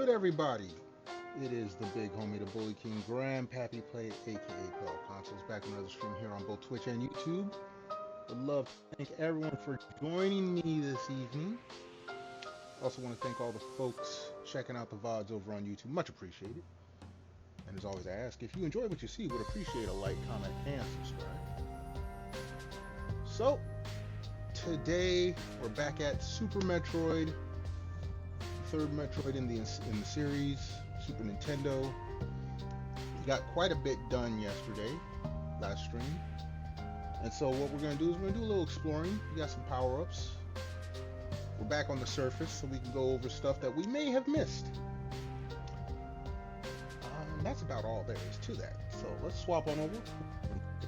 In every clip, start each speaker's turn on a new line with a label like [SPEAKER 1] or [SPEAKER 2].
[SPEAKER 1] everybody? It is the big homie, the Bully King, Grandpappy Play, aka Call Consoles, back with another stream here on both Twitch and YouTube. Would love to thank everyone for joining me this evening. Also want to thank all the folks checking out the VODs over on YouTube. Much appreciated. And as always, I ask, if you enjoy what you see, would appreciate a like, comment, and subscribe. So, today we're back at Super Metroid, third Metroid in the series, Super Nintendo. We got quite a bit done yesterday, last stream. And so what we're going to do is we're going to do a little exploring. We got some power-ups. We're back on the surface so we can go over stuff that we may have missed. That's about all there is to that. So let's swap on over.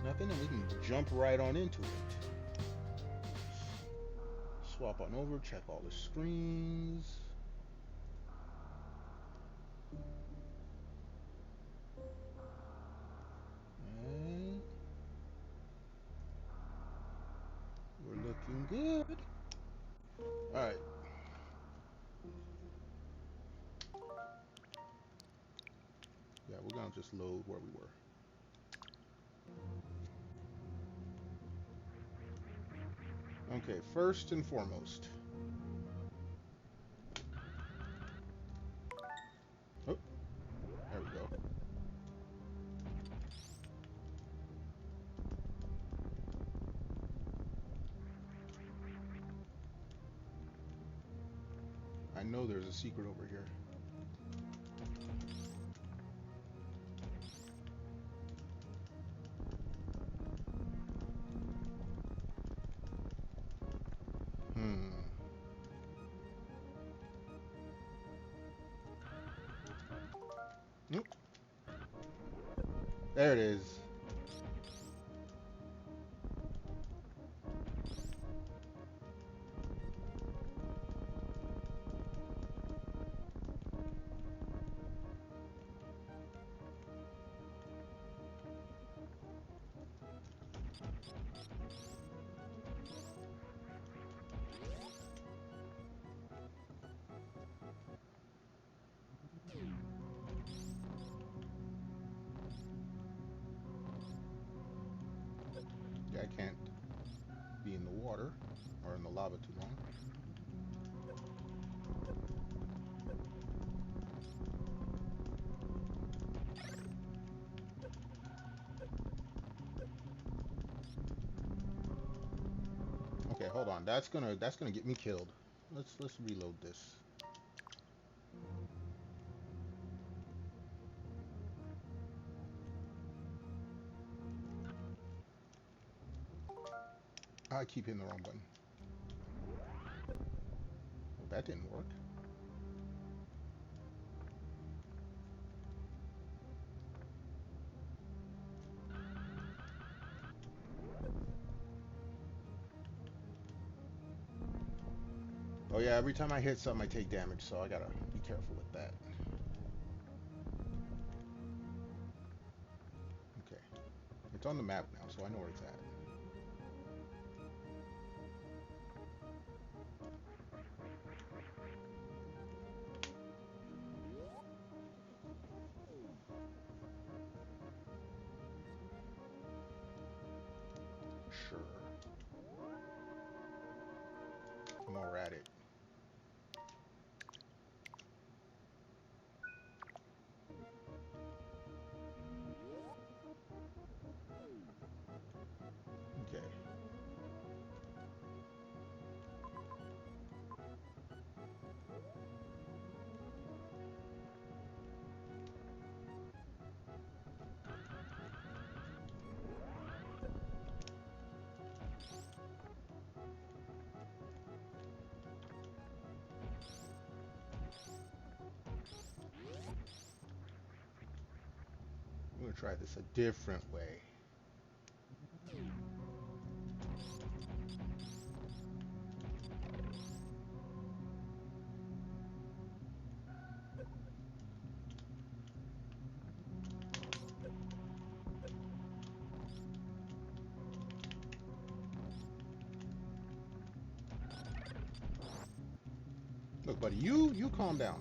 [SPEAKER 1] Nothing, and we can jump right on into it. Swap on over, check all the screens. And we're looking good. All right. Yeah, we're gonna just load where we were. Okay, first and foremost. Oh, there we go. I know there's a secret over here. Nope. There it is. Yeah, I can't be in the water or in the lava too long. Okay, hold on. That's gonna get me killed. Let's reload this. I keep hitting the wrong button. Well, that didn't work. Oh yeah, every time I hit something I take damage, so I gotta be careful with that. Okay. It's on the map now, so I know where it's at. Sure. More at it. Okay. I'm gonna try this a different way. Look, buddy, you calm down.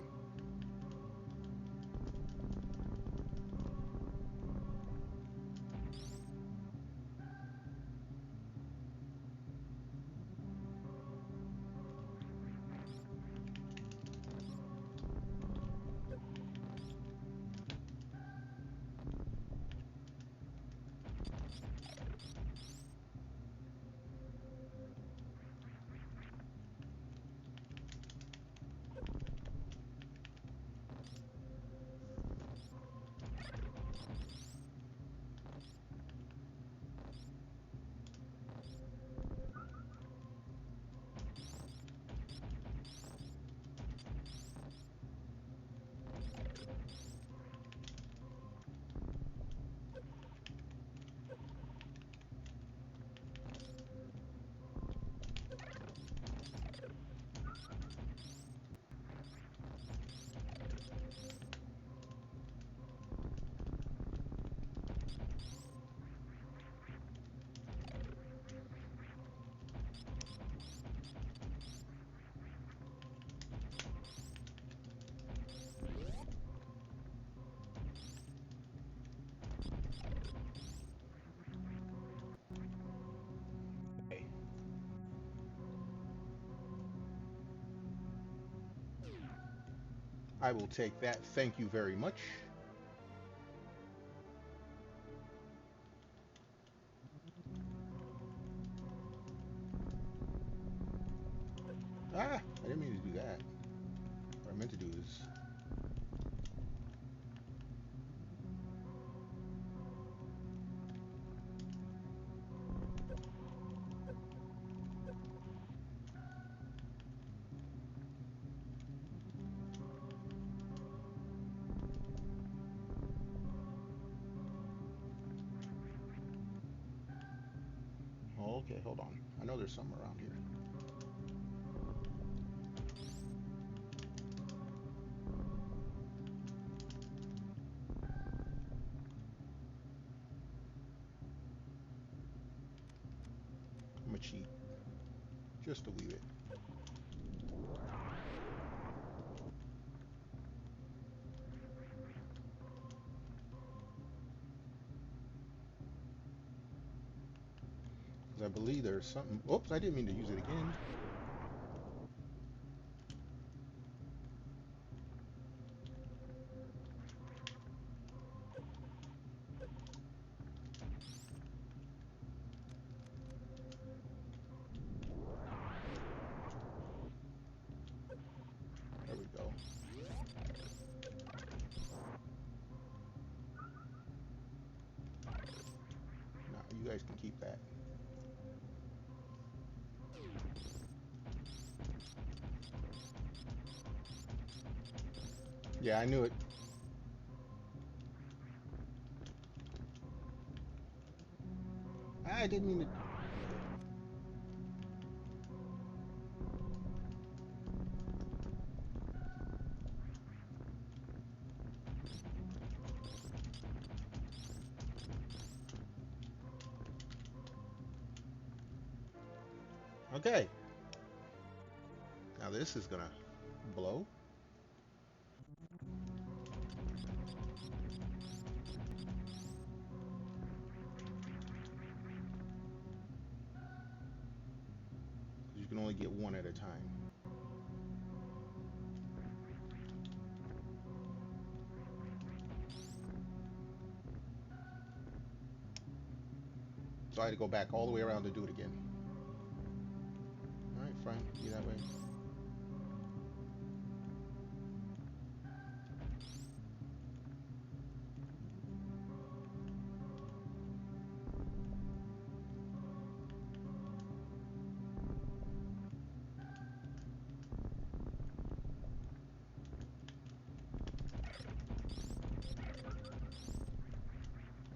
[SPEAKER 1] I will take that. Thank you very much. Ah, I didn't mean to do that. What I meant to do is... Oh, okay, hold on. I know there's something around here. I'm gonna cheat. Just a wee bit. Because I believe there's something... Oops, I didn't mean to use it again. There we go. Now, you guys can keep that. Yeah, I knew it. I didn't mean to... Okay. Now this is gonna blow. You can only get one at a time. So I had to go back all the way around to do it again. Alright, fine. Be that way.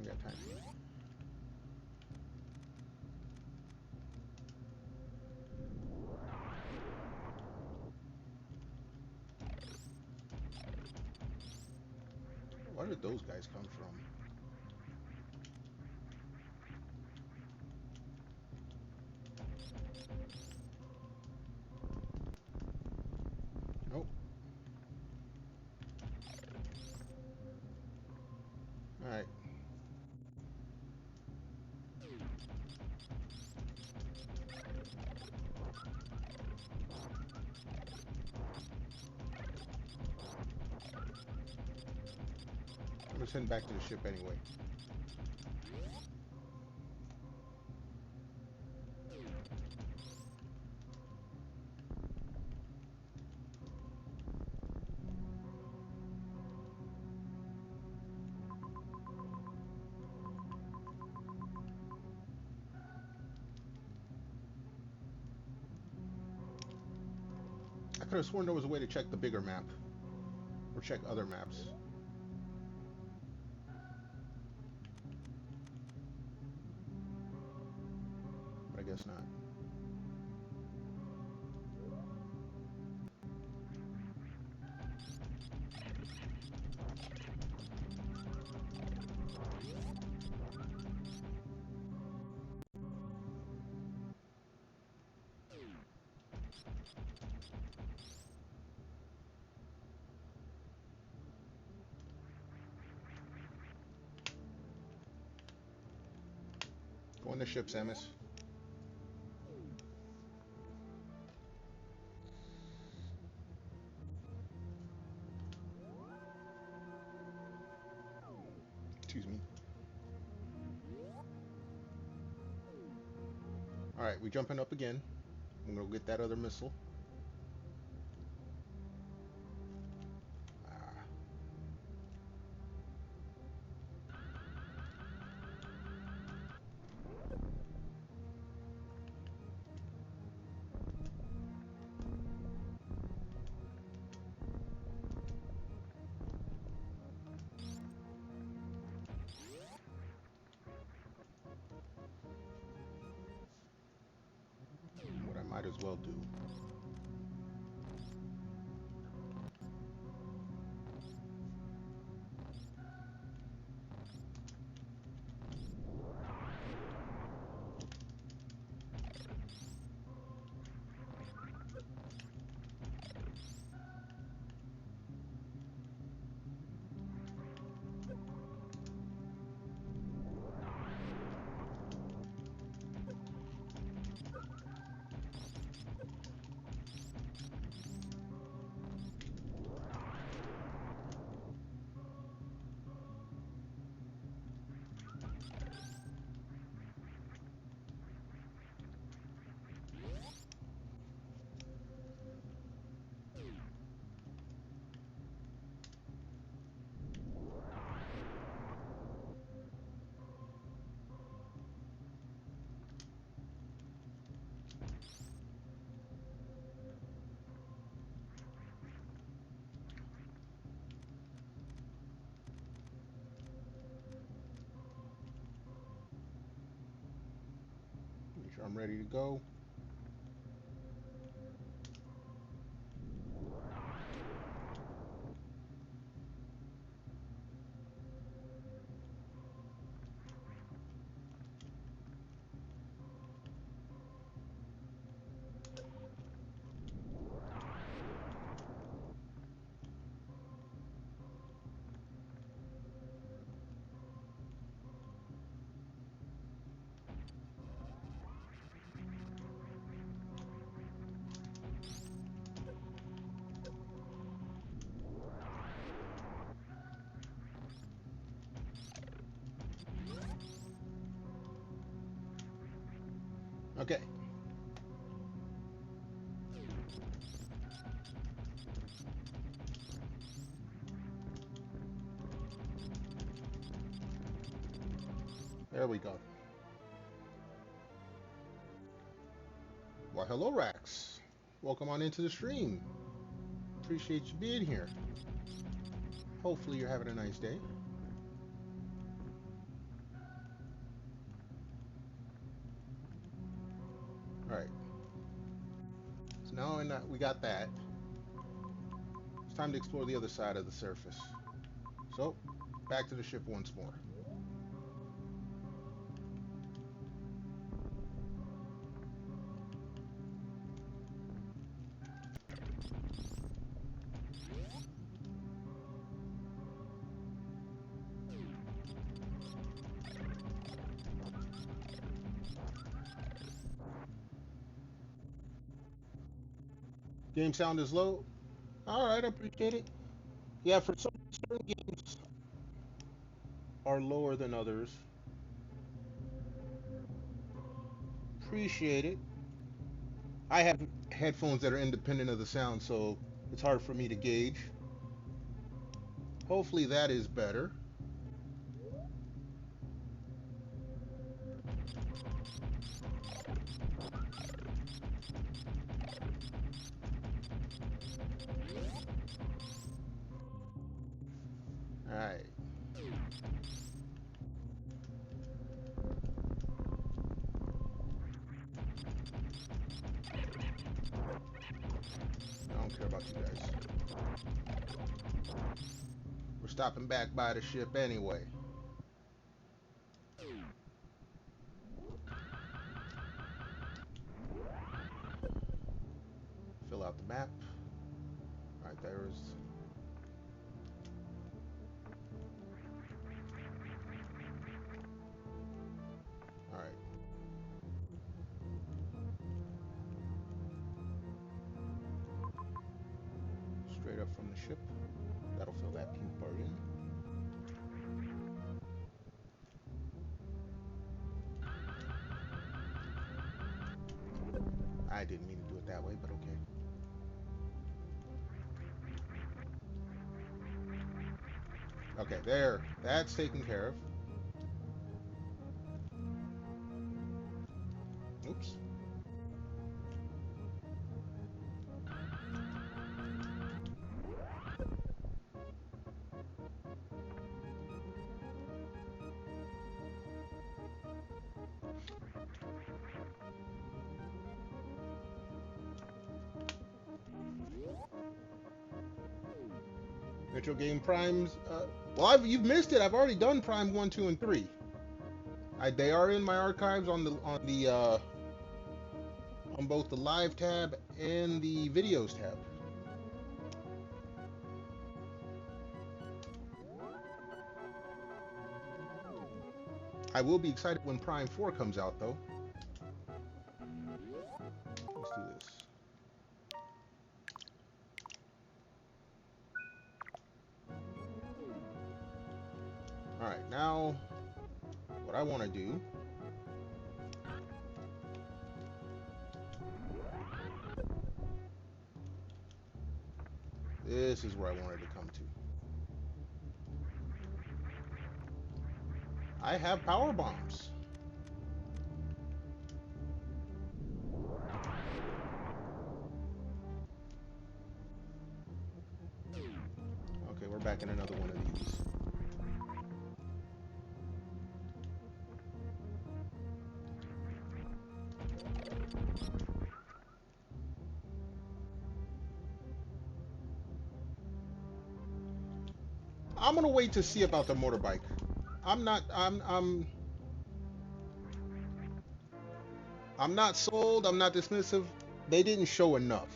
[SPEAKER 1] I got time. Where did those guys come from? Nope. Alright. I'm gonna send back to the ship anyway. I could have sworn there was a way to check the bigger map. Or check other maps. But I guess not. Go on the ship, Samus. All right, we're jumping up again. I'm gonna get that other missile. Ah, what I might as well do. Make sure I'm ready to go. Okay. There we go. Well, hello, Rax. Welcome on into the stream. Appreciate you being here. Hopefully you're having a nice day. All right. So now we got that. It's time to explore the other side of the surface. So, back to the ship once more. Game sound is low. All right, I appreciate it. Yeah, for some certain games are lower than others. Appreciate it. I have headphones that are independent of the sound, so it's hard for me to gauge. Hopefully that is better. All right. I don't care about you guys. We're stopping back by the ship anyway. Fill out the map. All right, there's. All right. Straight up from the ship. That'll fill that puke part in. I didn't mean to do it that way, but okay. Okay, there. That's taken care of. Oops. Metro Game Primes. Well, you've missed it. I've already done Prime 1, 2, and 3. They are in my archives on both the live tab and the videos tab. I will be excited when Prime 4 comes out, though. Let's do this. All right, now what I want to do. This is where I wanted to come to. I have power bombs. Okay, we're back in another one of these. I'm gonna wait to see about the motorbike. I'm not sold, I'm not dismissive. They didn't show enough.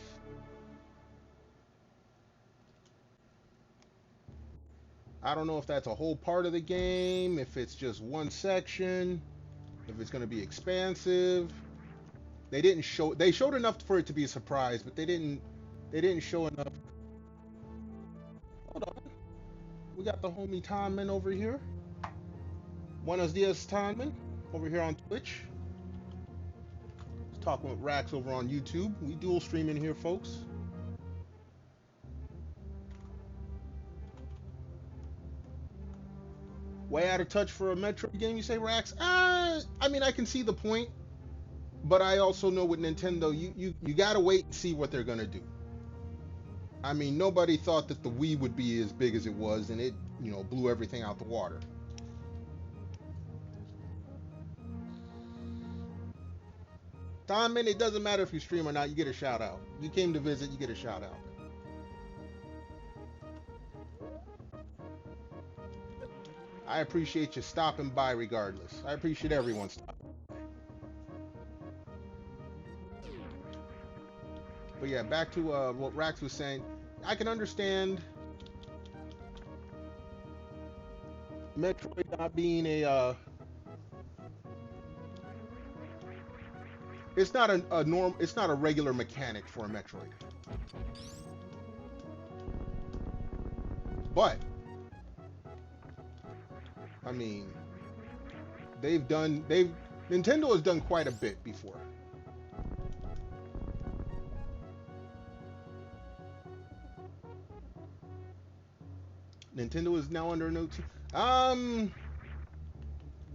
[SPEAKER 1] I don't know if that's a whole part of the game, if it's just one section, if it's going to be expansive. They showed enough for it to be a surprise, but they didn't show enough. Hold on. We got the homie Tonman over here. Buenos dias, Tonman, over here on Twitch. Talking with Rax over on YouTube. We dual streaming here, folks. Way out of touch for a Metroid game, you say, Rax? I mean, I can see the point, but I also know with Nintendo, you gotta wait and see what they're gonna do. I mean, nobody thought that the Wii would be as big as it was, and it, blew everything out the water. Tom, it doesn't matter if you stream or not, you get a shout out. You came to visit, you get a shout out. I appreciate you stopping by regardless. I appreciate everyone stopping by. But yeah, back to what Rax was saying. I can understand Metroid not being it's not it's not a regular mechanic for a Metroid. But I mean, Nintendo has done quite a bit before. Nintendo is now under a new team.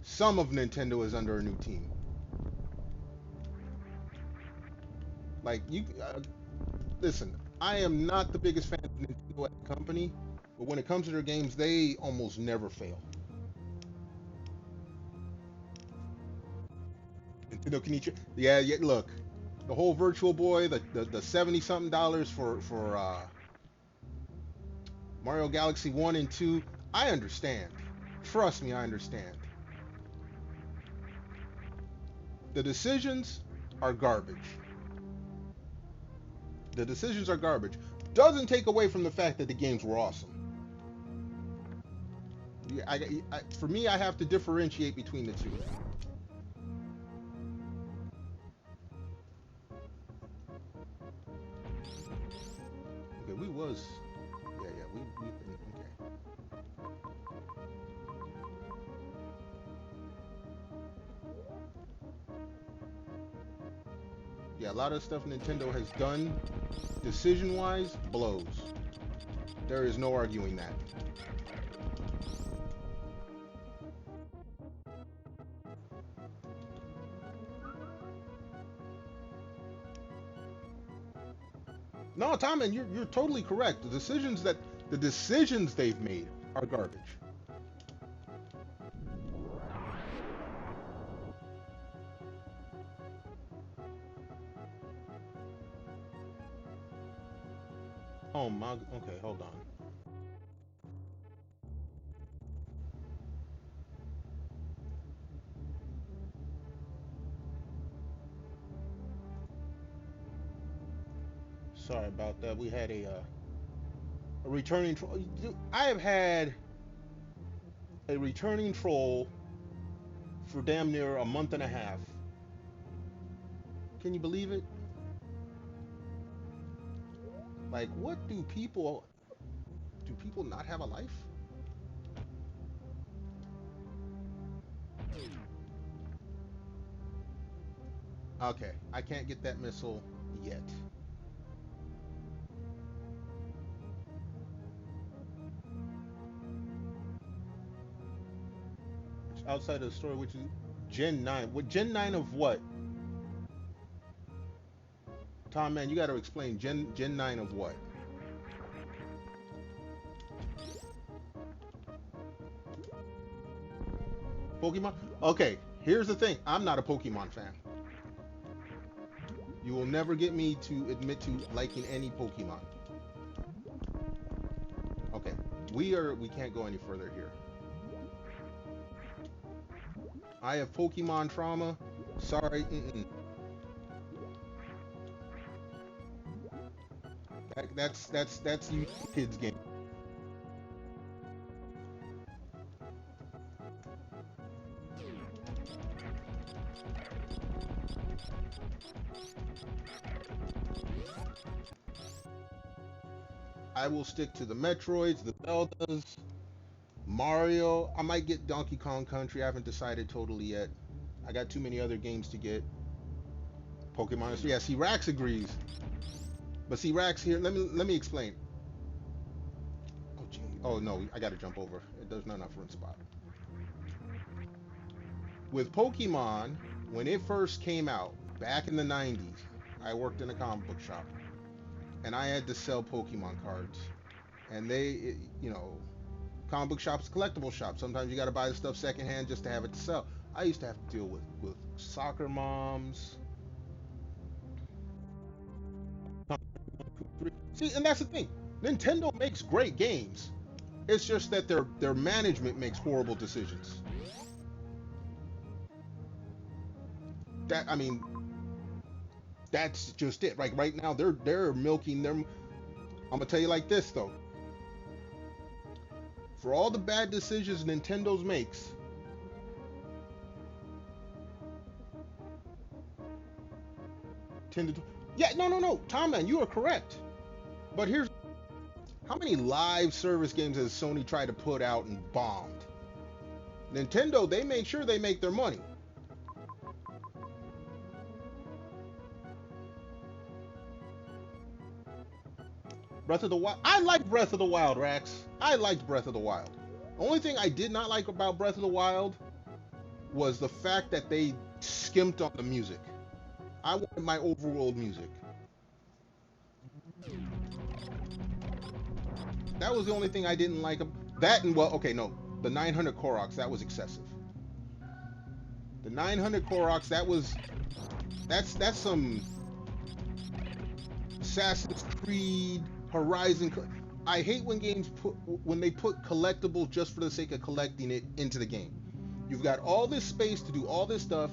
[SPEAKER 1] Some of Nintendo is under a new team. Like listen, I am not the biggest fan of Nintendo as a company, but when it comes to their games, they almost never fail. Nintendo can eat you. Yeah. Look, the whole Virtual Boy, the $70-something for Mario Galaxy 1 and 2. I understand. Trust me, I understand. The decisions are garbage. The decisions are garbage. Doesn't take away from the fact that the games were awesome. For me, I have to differentiate between the two. Okay, we've been okay. Yeah, a lot of stuff Nintendo has done, decision-wise, blows. There is no arguing that. No, Tom, and you're totally correct. The decisions they've made are garbage. Oh my. Okay, hold on. Sorry about that. We had a returning troll. I have had a returning troll for damn near a month and a half. Can you believe it? Like, what do people not have a life? Okay, I can't get that missile yet. Outside of the story, which is Gen 9. What Gen 9 of what? Tom, man, you got to explain Gen 9 of what? Pokemon? Okay, here's the thing. I'm not a Pokemon fan. You will never get me to admit to liking any Pokemon. Okay, we can't go any further here. I have Pokemon trauma. Sorry. That's you kids game. I will stick to the Metroids, the Zeldas, Mario. I might get Donkey Kong Country. I haven't decided totally yet. I got too many other games to get. Pokemon. Yeah, see, Rax agrees. But see, Rax here. Let me explain. Oh, gee. Oh no, I got to jump over. There's not enough room spot. With Pokemon, when it first came out back in the 90s, I worked in a comic book shop, and I had to sell Pokemon cards. And comic book shops, collectible shops. Sometimes you got to buy the stuff secondhand just to have it to sell. I used to have to deal with soccer moms. See, and that's the thing. Nintendo makes great games. It's just that their management makes horrible decisions. That I mean, that's just it. Like right now, they're milking them. I'm gonna tell you like this though. For all the bad decisions Nintendo's makes, tend to. Yeah, no, Tom, man, you are correct. But here's how many live service games has Sony tried to put out and bombed? Nintendo, they make sure they make their money. Breath of the Wild. I like Breath of the Wild, Rax. I liked Breath of the Wild. The only thing I did not like about Breath of the Wild was the fact that they skimped on the music. I wanted my overworld music. That was the only thing I didn't like. That and, well, okay, no. The 900 Koroks, that was excessive. The 900 Koroks, that's some Assassin's Creed, Horizon. I hate when they put collectibles just for the sake of collecting it into the game. You've got all this space to do all this stuff,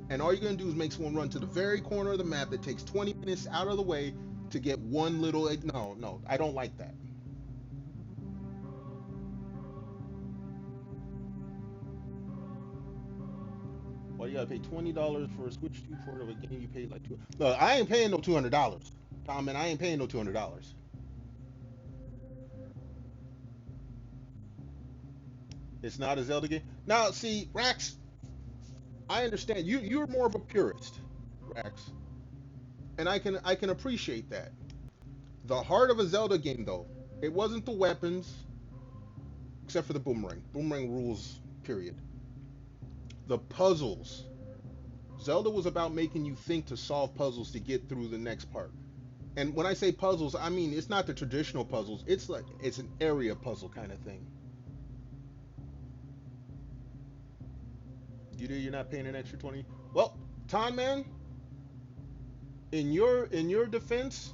[SPEAKER 1] and all you're gonna do is make someone run to the very corner of the map that takes 20 minutes out of the way to get one little. No, I don't like that. Well, you gotta pay $20 for a Switch 2 port of a game you paid like two. Look, I ain't paying no $200, Tom, and I ain't paying no $200. It's not a Zelda game. Now, see, Rax, I understand you're more of a purist, Rax. and I can appreciate that. The heart of a Zelda game, though, it wasn't the weapons, except for the boomerang. Boomerang rules, period. The puzzles. Zelda was about making you think to solve puzzles to get through the next part. And when I say puzzles, I mean it's not the traditional puzzles. It's like it's an area puzzle kind of thing. You're not paying an extra 20. Well, Ton Man, in your defense,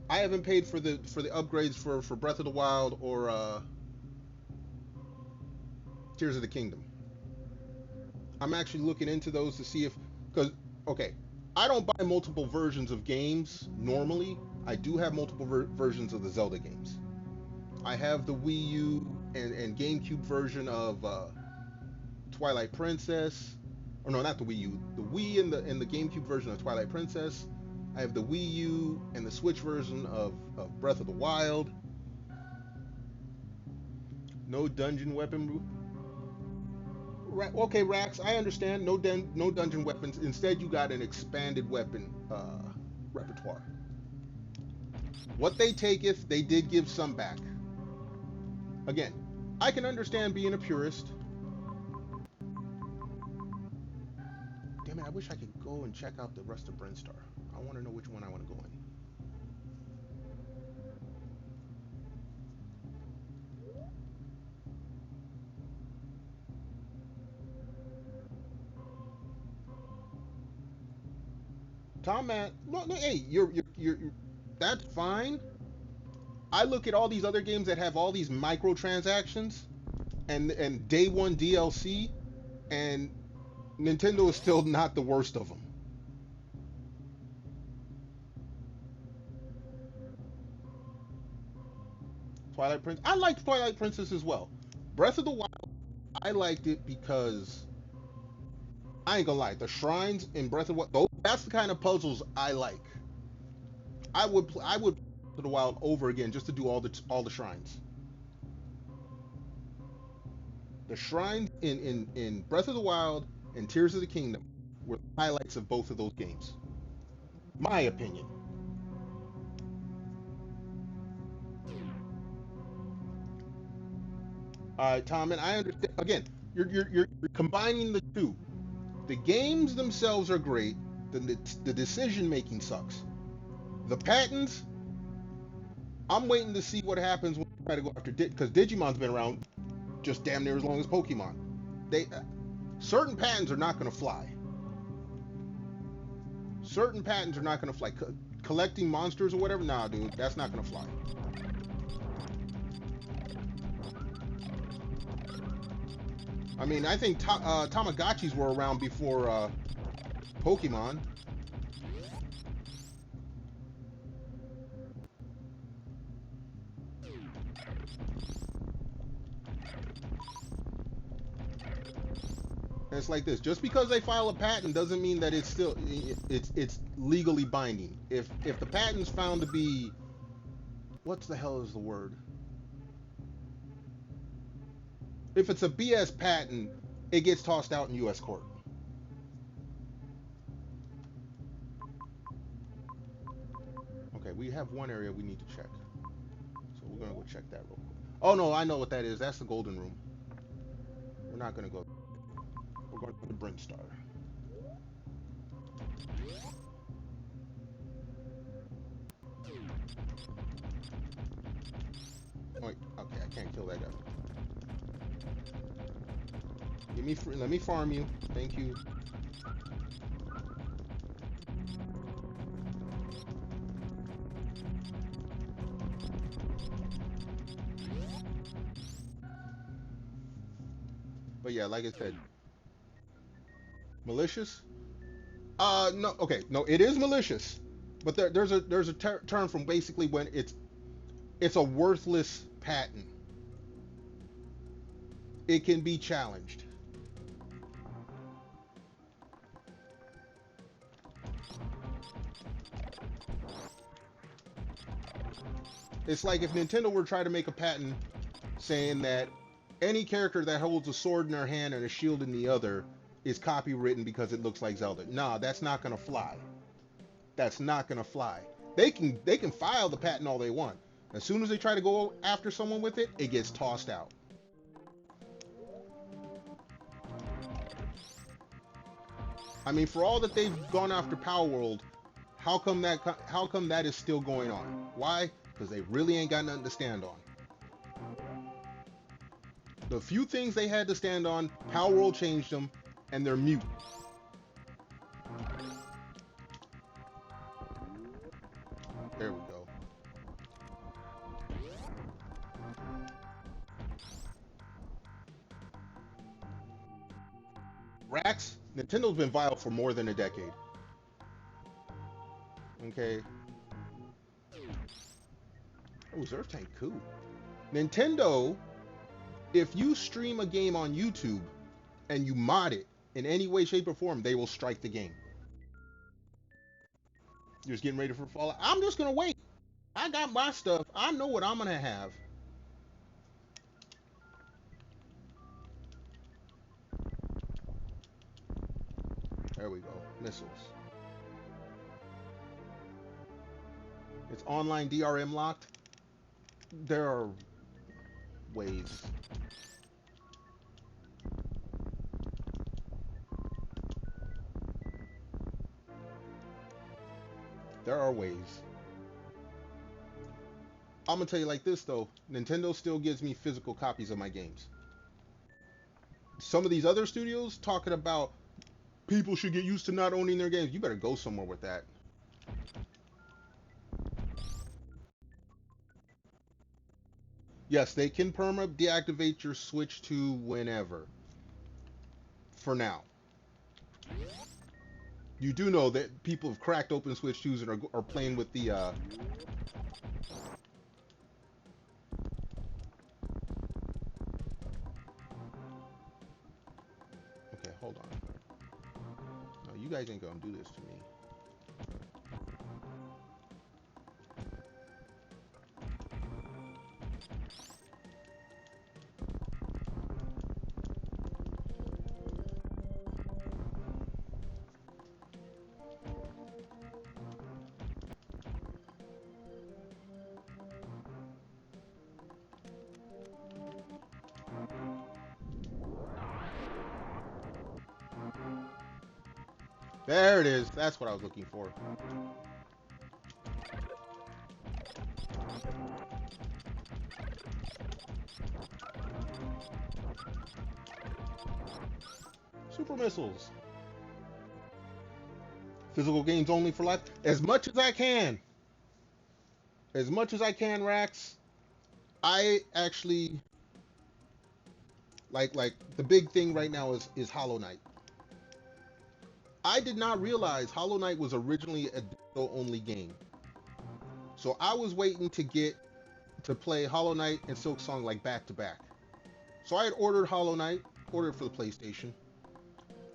[SPEAKER 1] I haven't paid for the upgrades for Breath of the Wild or Tears of the Kingdom. I'm actually looking into those to see if, because okay, I don't buy multiple versions of games normally. I do have multiple versions of the Zelda games. I have the Wii U and GameCube version of Twilight Princess, or no, not the Wii U, the Wii and the GameCube version of Twilight Princess. I have the Wii U and the Switch version of Breath of the Wild. No dungeon weapon. Okay, Rax, I understand. No dungeon weapons. Instead, you got an expanded weapon repertoire. What they taketh, they did give some back. Again, I can understand being a purist. Damn it, I wish I could go and check out the rest of Brinstar. I want to know which one I want to go in. Tom, man, no, hey, you're that's fine. I look at all these other games that have all these microtransactions and day one DLC, and Nintendo is still not the worst of them. Twilight Princess, I liked Twilight Princess as well. Breath of the Wild, I liked it because I ain't gonna lie, the shrines in Breath of the Wild, that's the kind of puzzles I like. I would Breath of the Wild over again just to do all the shrines. The shrines in Breath of the Wild and Tears of the Kingdom were the highlights of both of those games. My opinion. Tom, and I understand. Again, you're combining the two. The games themselves are great. The decision making sucks. The patents, I'm waiting to see what happens when we try to go after because Digimon's been around just damn near as long as Pokemon. They certain patents are not going to fly. Certain patents are not going to fly. Collecting monsters or whatever, nah, dude, that's not going to fly. I mean, I think Tamagotchis were around before Pokemon. And it's like this: just because they file a patent doesn't mean that it's still it's legally binding. If the patent's found to be, what's the hell is the word? If it's a BS patent, it gets tossed out in U.S. court. Okay, we have one area we need to check. So we're going to go check that real quick. Oh, no, I know what that is. That's the golden room. We're not going to go. We're going to the Brinstar. Wait, okay, I can't kill that guy. Let me farm you. Thank you. But yeah, like I said, malicious. No, okay, no, it is malicious, but there's a term from basically when it's a worthless patent. It can be challenged. It's like if Nintendo were trying to make a patent saying that any character that holds a sword in their hand and a shield in the other is copywritten because it looks like Zelda. Nah, that's not gonna fly. That's not gonna fly. They can file the patent all they want. As soon as they try to go after someone with it, it gets tossed out. I mean, for all that they've gone after Power World, how come that is still going on? Why? Because they really ain't got nothing to stand on. The few things they had to stand on, Power World changed them, and they're mute. There we go. Rax, Nintendo's been vile for more than a decade. Okay. Oh, Reserve Tank, cool. Nintendo, if you stream a game on YouTube and you mod it in any way, shape, or form, they will strike the game. You're just getting ready for Fallout. I'm just gonna wait. I got my stuff. I know what I'm gonna have. There we go. Missiles. It's online DRM locked. There are ways. There are ways. I'm gonna tell you like this though. Nintendo still gives me physical copies of my games. Some of these other studios talking about people should get used to not owning their games. You better go somewhere with that. Yes, they can perma deactivate your Switch to whenever. For now. You do know that people have cracked open Switch 2s and are playing with the okay, hold on. No, you guys ain't gonna do this to me. There it is. That's what I was looking for. Super missiles. Physical games only for life. As much as I can. As much as I can, Rax. I actually like the big thing right now is Hollow Knight. I did not realize Hollow Knight was originally a digital only game. So I was waiting to play Hollow Knight and Silk Song like back to back. So I had ordered Hollow Knight, ordered for the PlayStation.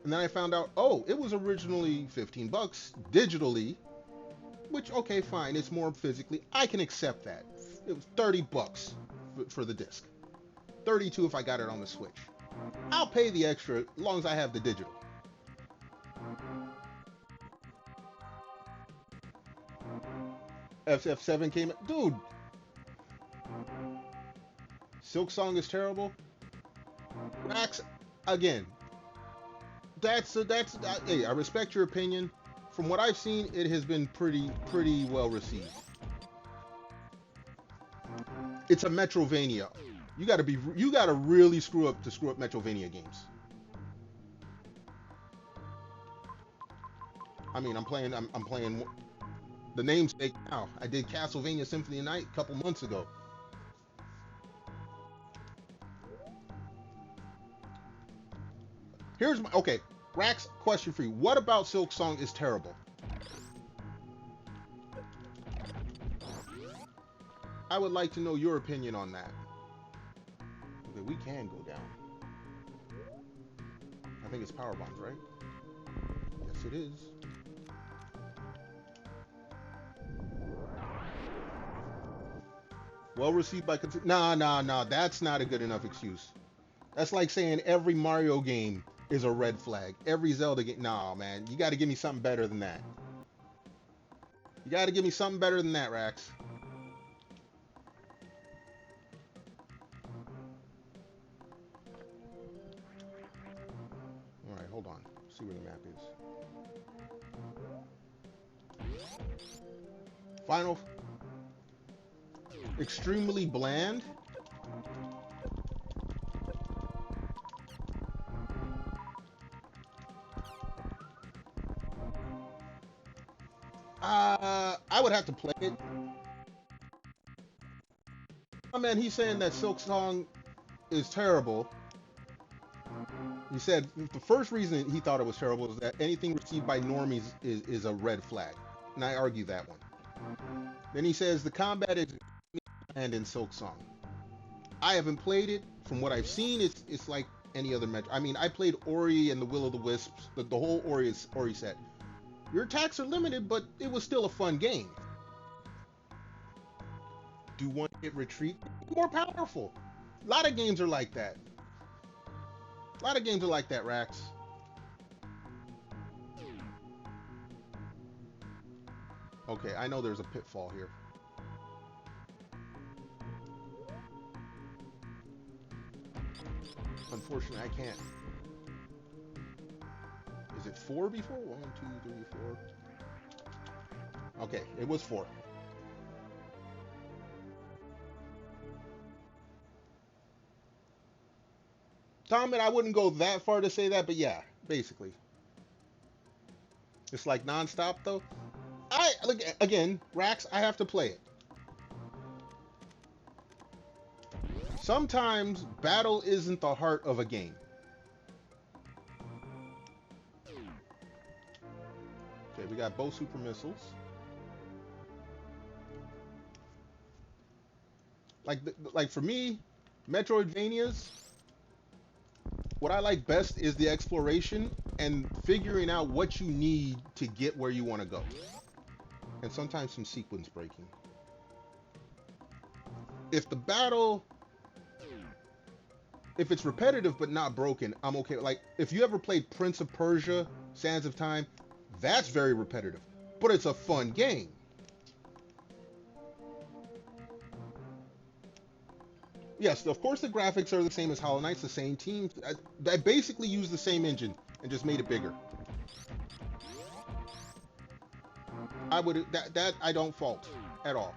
[SPEAKER 1] And then I found out, oh, it was originally 15 bucks digitally, which, okay, fine, it's more physically. I can accept that. It was 30 bucks for the disc. 32 if I got it on the Switch. I'll pay the extra as long as I have the digital. FF7 came, dude. Silk Song is terrible. Max, again. Hey, I respect your opinion. From what I've seen, it has been pretty well received. It's a Metrovania. You gotta really screw up Metrovania games. I mean, I'm playing the namesake now. I did Castlevania Symphony of Night a couple months ago. Okay, Rax, question for you. What about Silk Song is terrible? I would like to know your opinion on that. Okay, we can go down. I think it's power bombs, right? Yes, it is. Well received by nah. That's not a good enough excuse. That's like saying every Mario game is a red flag. Every Zelda game. Nah, man. You got to give me something better than that. You got to give me something better than that, Rax. All right, hold on. See where the map is. Final. Extremely bland. I would have to play it. Oh man, he's saying that Silk Song is terrible. He said the first reason he thought it was terrible is that anything received by normies is a red flag. And I argue that one. Then he says the combat is bland in Silk Song. I haven't played it. From what I've seen, it's like any other Metroid. I mean, I played Ori and the Will of the Wisps, the whole Ori set. Your attacks are limited, but it was still a fun game. Do one hit retreat? More powerful. A lot of games are like that. A lot of games are like that, Rax. Okay, I know there's a pitfall here. Unfortunately, I can't. Is it 4 before? 1, 2, 3, 4. Okay, it was 4. Tom, and I wouldn't go that far to say that, but yeah, basically. It's like non-stop though. I look again, Rax, I have to play it. Sometimes battle isn't the heart of a game. Okay, we got both super missiles. Like for me, Metroidvanias, what I like best is the exploration and figuring out what you need to get where you want to go. And sometimes some sequence breaking. If the battle, if it's repetitive but not broken, I'm okay. Like, if you ever played Prince of Persia, Sands of Time, that's very repetitive. But it's a fun game. Yes, of course the graphics are the same as Hollow Knight's, the same team. I basically used the same engine and just made it bigger. I would that I don't fault at all.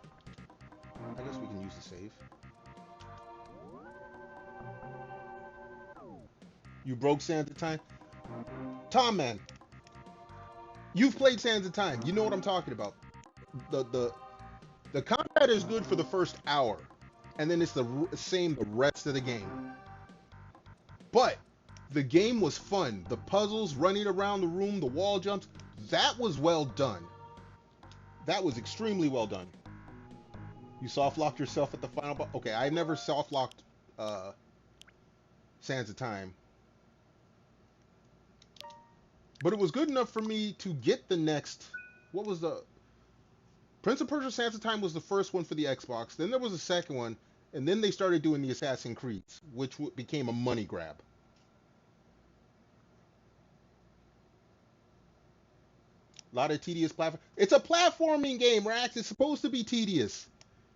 [SPEAKER 1] I guess we can use the save. You broke Sands of Time? Tom, man, you've played Sands of Time. You know what I'm talking about. The combat is good for the first hour, and then it's the same the rest of the game. But the game was fun. The puzzles, running around the room, the wall jumps, that was well done. That was extremely well done. You soft locked yourself at the final boss. Okay, I never soft locked Sands of Time. But it was good enough for me to get the next. What was the. Prince of Persia Sands of Time was the first one for the Xbox. Then there was a second one. And then they started doing the Assassin's Creeds, which became a money grab. A lot of tedious platform. It's a platforming game, Rax. It's supposed to be tedious.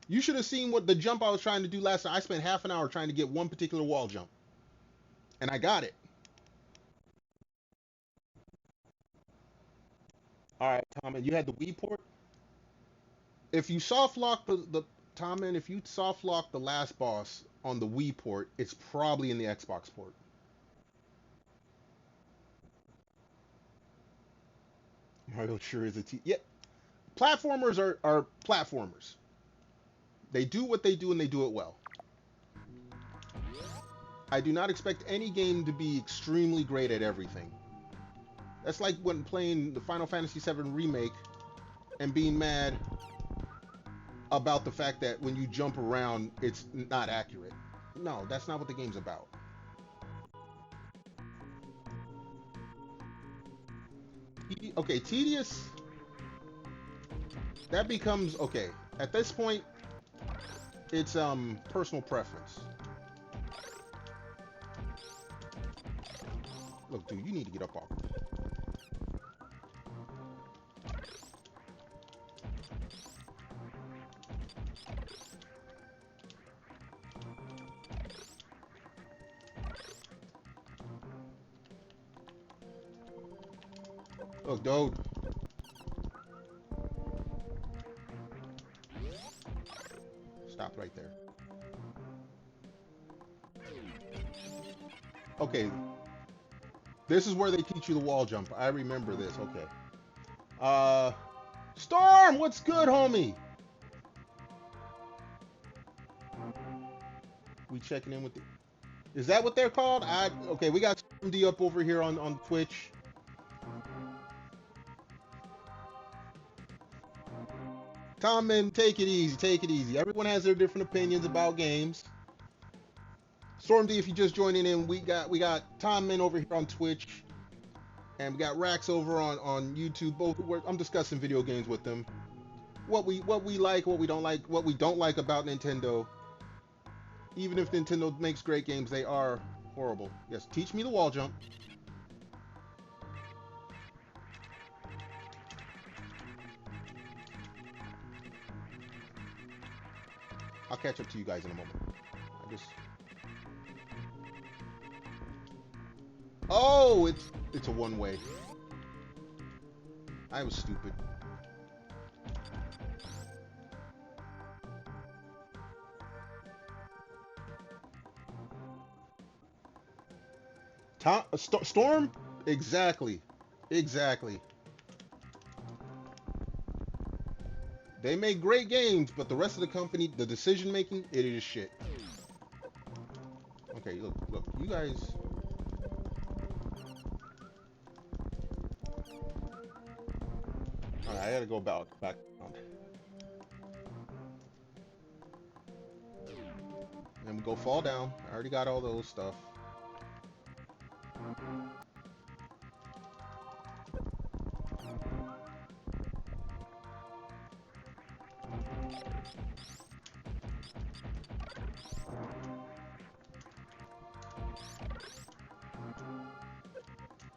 [SPEAKER 1] You should have seen what the jump I was trying to do last night. I spent half an hour trying to get one particular wall jump. And I got it. All right, Tom, and you had the Wii port? If you soft lock the Tom, and if you soft lock the last boss on the Wii port, it's probably in the Xbox port. Mario sure is yeah. Platformers are platformers. They do what they do and they do it well. I do not expect any game to be extremely great at everything. That's like when playing the Final Fantasy VII Remake and being mad about the fact that when you jump around, it's not accurate. No, that's not what the game's about. Okay, tedious. That becomes okay. At this point, it's personal preference. Look, dude, you need to get up off. Look, dude. Stop right there. Okay. This is where they teach you the wall jump. I remember this. Okay. Storm, what's good, homie? We checking in with the... Is that what they're called? Okay, we got Storm D up over here on Twitch. Tom, man, take it easy. Take it easy. Everyone has their different opinions about games. Storm D, if you're just joining in, we got Tom Min over here on Twitch, and we got Rax over on YouTube. Both I'm discussing video games with them. What we like, what we don't like about Nintendo. Even if Nintendo makes great games, they are horrible. Yes, teach me the wall jump. I'll catch up to you guys in a moment. Oh, it's a one-way. I was stupid. Storm? Exactly. Exactly. They make great games, but the rest of the company, the decision making, it is shit. Okay, look, you guys. Alright, I gotta go back around. And we go fall down. I already got all those stuff.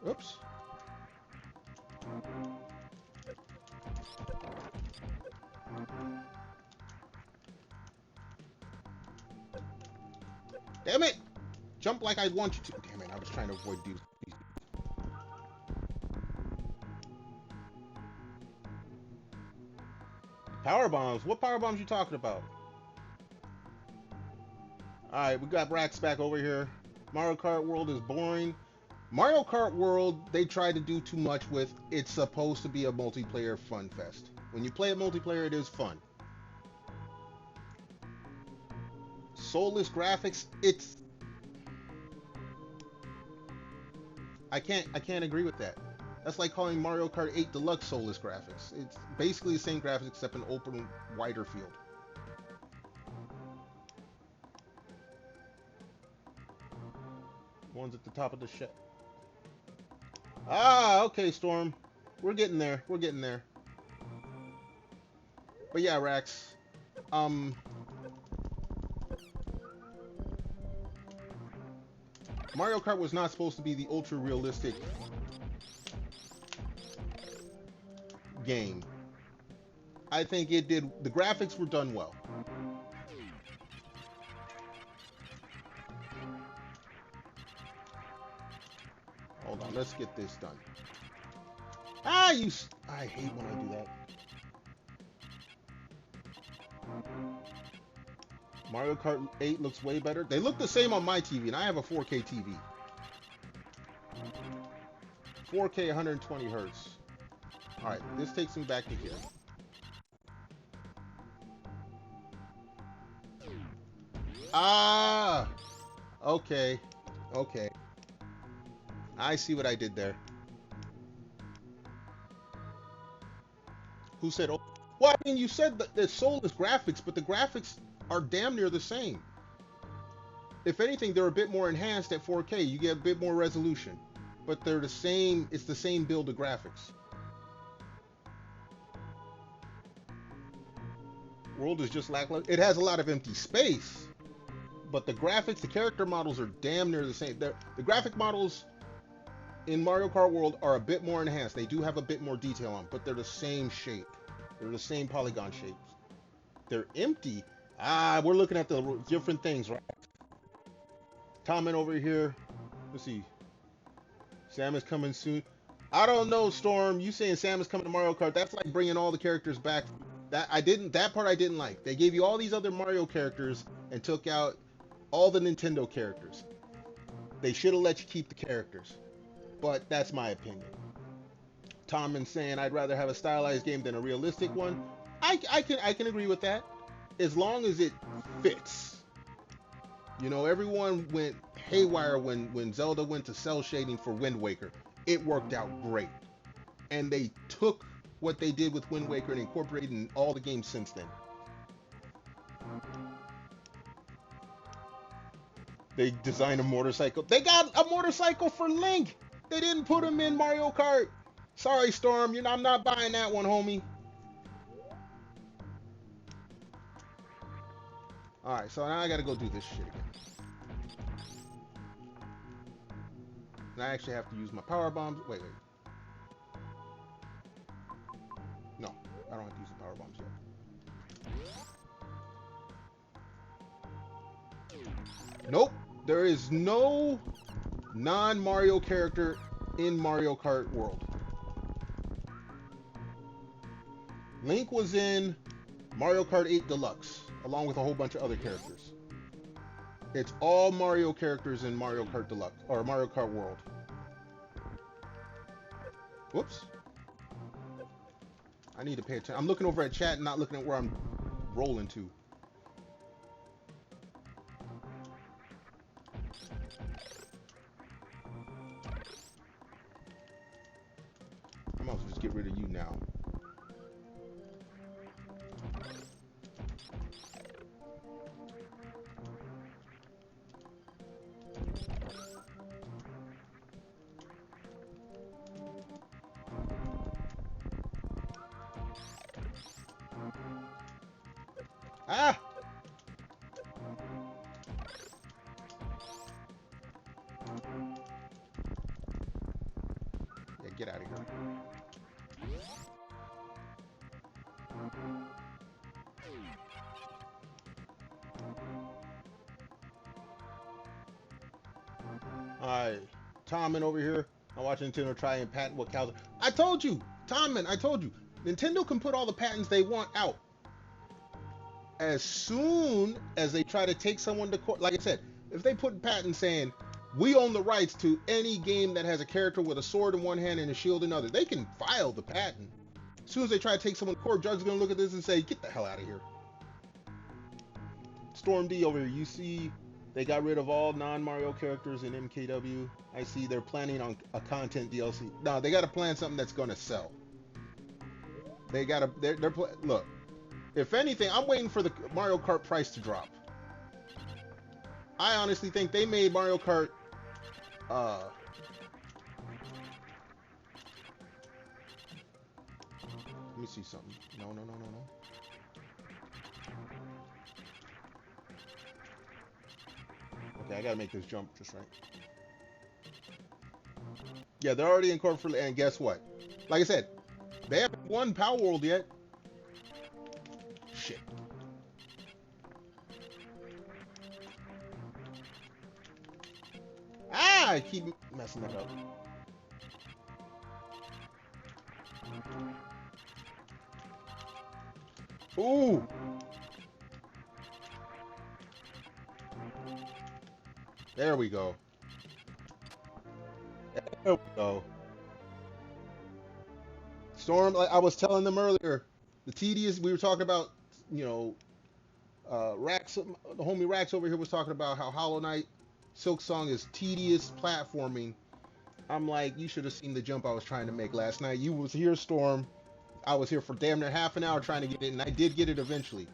[SPEAKER 1] Oops. Damn it! Jump like I want you to. Damn it, I was trying to avoid these. Power bombs? What power bombs you talking about? Alright, we got Rax back over here. Mario Kart World is boring. Mario Kart World, they tried to do too much with. It's supposed to be a multiplayer fun fest. When you play a multiplayer, it is fun. Soulless graphics, it's... I can't agree with that. That's like calling Mario Kart 8 Deluxe soulless graphics. It's basically the same graphics except an open, wider field. One's at the top of the ship. Ah, okay, Storm. We're getting there. We're getting there. But yeah, Rax. Mario Kart was not supposed to be the ultra-realistic game. I think it did. The graphics were done well. Hold on, let's get this done. Ah, I hate when I do that. Mario Kart 8 looks way better. They look the same on my TV, and I have a 4K TV. 4K 120 hertz. Alright, this takes me back to here. Ah! Okay. Okay. I see what I did there. Who said, oh, well, I mean, you said that the soulless graphics, but the graphics are damn near the same. If anything, they're a bit more enhanced at 4K. You get a bit more resolution. But they're the same, it's the same build of graphics. World is just lackluster. It has a lot of empty space. But the graphics, the character models are damn near the same. The graphic models in Mario Kart World are a bit more enhanced. They do have a bit more detail on, but they're the same shape. They're the same polygon shapes. They're empty. Ah, we're looking at the different things, right? Comment over here. Let's see. Sam is coming soon. I don't know, Storm. You saying Samus coming to Mario Kart? That's like bringing all the characters back. That part I didn't like. They gave you all these other Mario characters and took out all the Nintendo characters. They should have let you keep the characters. But that's my opinion. Tommen saying I'd rather have a stylized game than a realistic one. I can agree with that as long as it fits. You know, everyone went haywire when Zelda went to cell shading for Wind Waker. It worked out great, and they took what they did with Wind Waker and incorporated in all the games since then. They designed a motorcycle. They got a motorcycle for Link. They didn't put him in Mario Kart. Sorry, Storm. I'm not buying that one, homie. All right, so now I gotta go do this shit again. And I actually have to use my power bombs. Wait. No, I don't have to use the power bombs yet. Nope. There is no non-Mario character in Mario Kart World. Link was in Mario Kart 8 Deluxe, along with a whole bunch of other characters. It's all Mario characters in Mario Kart Deluxe, or Mario Kart World. Whoops. I need to pay attention. I'm looking over at chat and not looking at where I'm rolling to. I might as well just get rid of you now. Ah! Yeah, get out of here. Alright, Tommen over here. I'm watching Nintendo try and patent what cows. I told you, Tommen, I told you. Nintendo can put all the patents they want out. As soon as they try to take someone to court, like I said, if they put patents saying we own the rights to any game that has a character with a sword in one hand and a shield in the other, they can file the patent. As soon as they try to take someone to court, judge is gonna look at this and say, "Get the hell out of here." Storm D over here, you see, they got rid of all non-Mario characters in MKW. I see they're planning on a content DLC. No, they got to plan something that's gonna sell. They gotta, look. If anything, I'm waiting for the Mario Kart price to drop. I honestly think they made Mario Kart, let me see something. No. Okay, I gotta make this jump just right. Yeah, they're already incorporated, and guess what? Like I said, they haven't won Power World yet. Shit. Ah, I keep messing that up. Ooh. There we go. There we go. Storm, like I was telling them earlier, the tedious, we were talking about, you know, Rax, the homie Rax over here was talking about how Hollow Knight Silk Song is tedious platforming. I'm like, you should have seen the jump I was trying to make last night. You was here, Storm. I was here for damn near half an hour trying to get it, and I did get it eventually.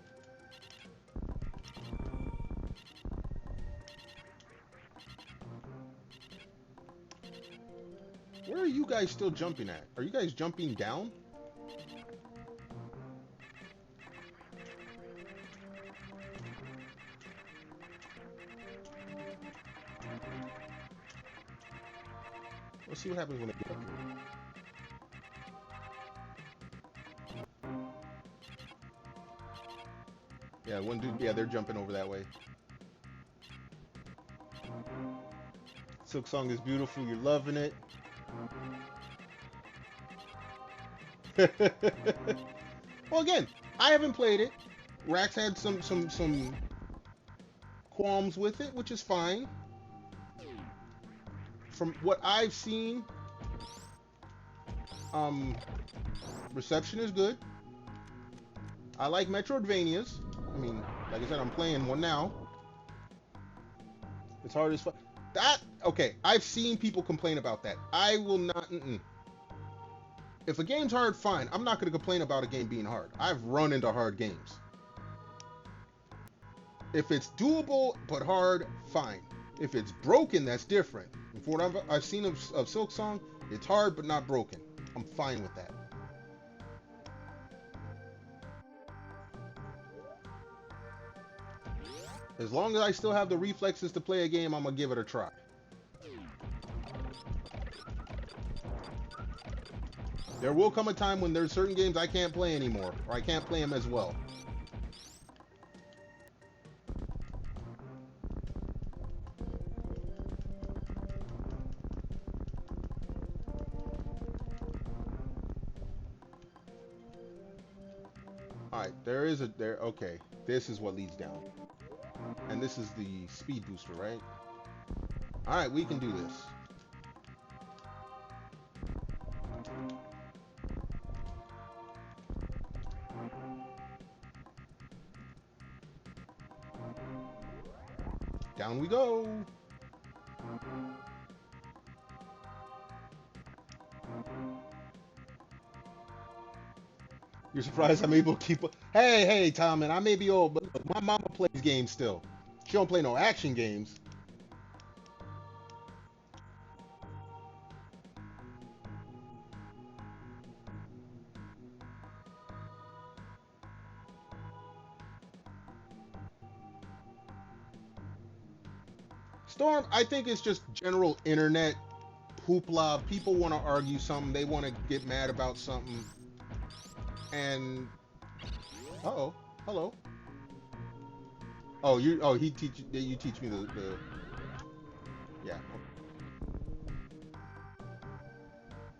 [SPEAKER 1] Where are you guys still jumping at? Are you guys jumping down? Let's see what happens when I get up here. Yeah, one dude, yeah, they're jumping over that way. Silk Song is beautiful, you're loving it. Well, again, I haven't played it. Rax had some qualms with it, which is fine. From what I've seen, um, reception is good. I like Metroidvanias. I mean, like I said, I'm playing one now. It's hard as fuck. That okay? I've seen people complain about that. I will not. If a game's hard, fine. I'm not going to complain about a game being hard. I've run into hard games. If it's doable but hard, fine. If it's broken, that's different. And for what I've seen of Silksong, it's hard but not broken. I'm fine with that. As long as I still have the reflexes to play a game, I'm going to give it a try. There will come a time when there's certain games I can't play anymore, or I can't play them as well. Alright, okay, this is what leads down. And this is the speed booster, right? Alright, we can do this. Down we go. You're surprised I'm able to keep up. Hey, Tom, and I may be old, but look, my mama plays games still. She don't play no action games. Storm, I think it's just general internet hoopla. People want to argue something. They want to get mad about something. And uh-oh, hello. Oh, you teach me the yeah.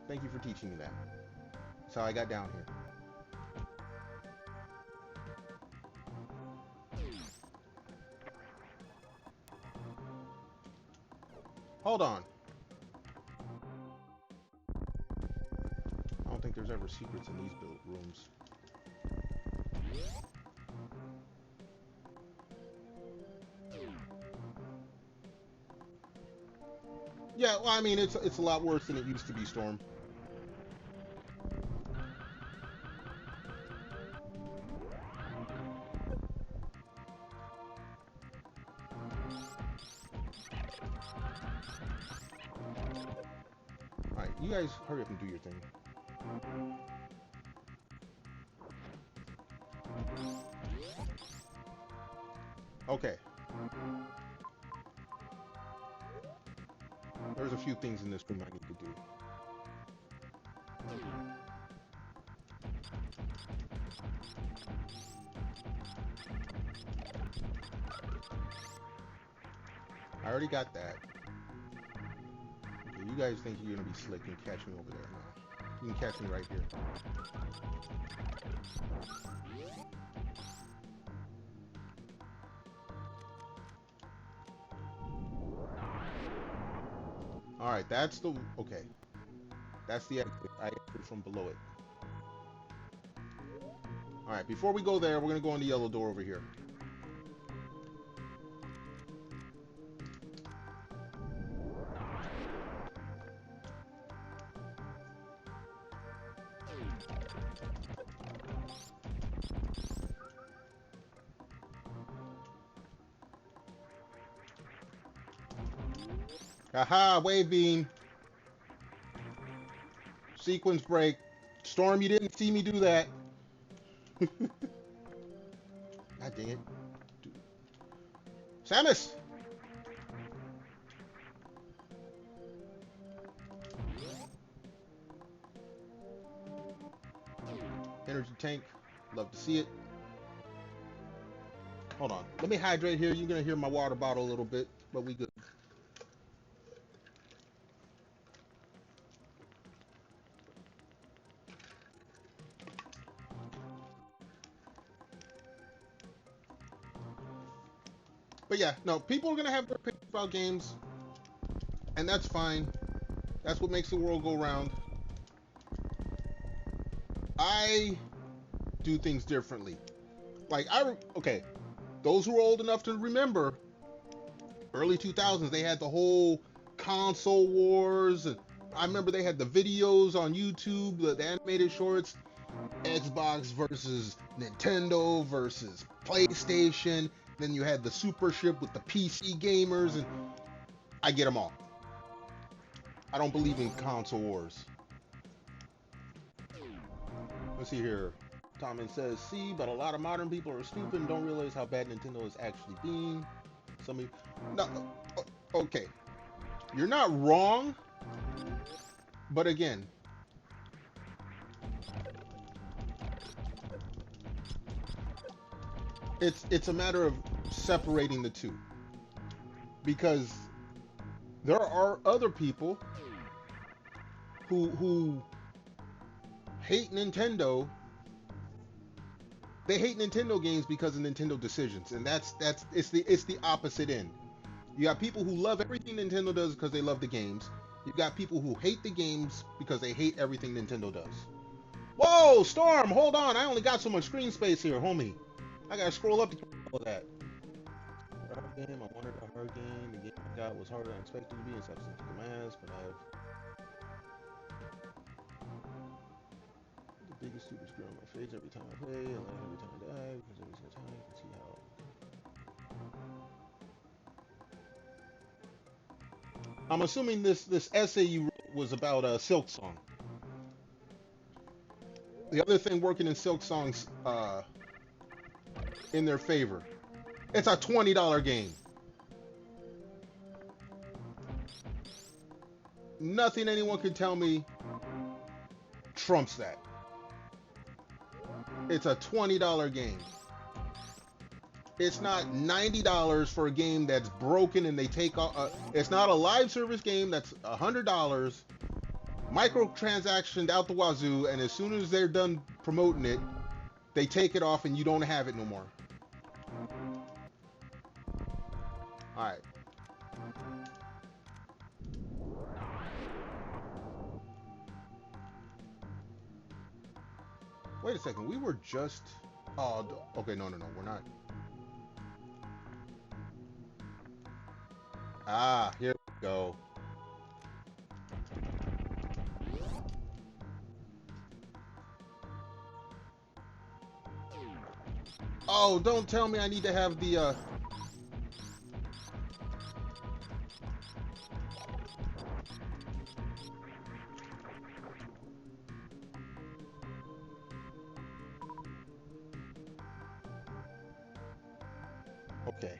[SPEAKER 1] Thank you for teaching me that. That's how I got down here. Hold on. I don't think there's ever secrets in these built rooms. Yeah, well, I mean, it's a lot worse than it used to be, Storm. Alright, you guys hurry up and do your thing. Okay. There's a few things in this room I need to do. I already got that. Okay, you guys think you're gonna be slick and catch me over there now. You can catch me right here. Alright, that's the... Okay. That's the exit. I entered from below it. Alright, before we go there, we're gonna go on the yellow door over here. Haha, wave beam. Sequence break. Storm, you didn't see me do that. God dang it. Samus! Energy tank. Love to see it. Hold on. Let me hydrate here. You're going to hear my water bottle a little bit, but we good. But yeah, no, people are gonna have their opinions about games, and that's fine. That's what makes the world go round. I do things differently. Like okay, those who are old enough to remember, early 2000s, they had the whole console wars. And I remember they had the videos on YouTube, the animated shorts, Xbox versus Nintendo versus PlayStation. Then you had the super ship with the PC gamers, and I get them all. I don't believe in console wars. Let's see here. Tommen says, see, but a lot of modern people are stupid and don't realize how bad Nintendo is actually being. Somebody, no, okay, you're not wrong, but again, it's a matter of separating the two, because there are other people who hate Nintendo. They hate Nintendo games because of Nintendo decisions, and it's the opposite end. You got people who love everything Nintendo does because they love the games. You've got people who hate the games because they hate everything Nintendo does. Whoa, Storm, hold on. I only got so much screen space here, homie. I gotta scroll up to get all that. For a hard game, I wanted a hard game. The game I got was harder than I expected to be, and stuff to my ass, but I have the biggest stupid screw on my face every time I play, and like every time I die, because every single time I can see how. I'm assuming this essay you wrote was about Silk Song. The other thing working in Silk Song's in their favor, it's a $20 game. Nothing anyone can tell me trumps that. It's a $20 game. It's not $90 for a game that's broken and they take off. It's not a live service game that's $100, microtransactioned out the wazoo, and as soon as they're done promoting it, they take it off and you don't have it no more. All right. Wait a second. We were just. Oh, okay. No, we're not. Ah, here we go. Oh, don't tell me I need to have the. Okay.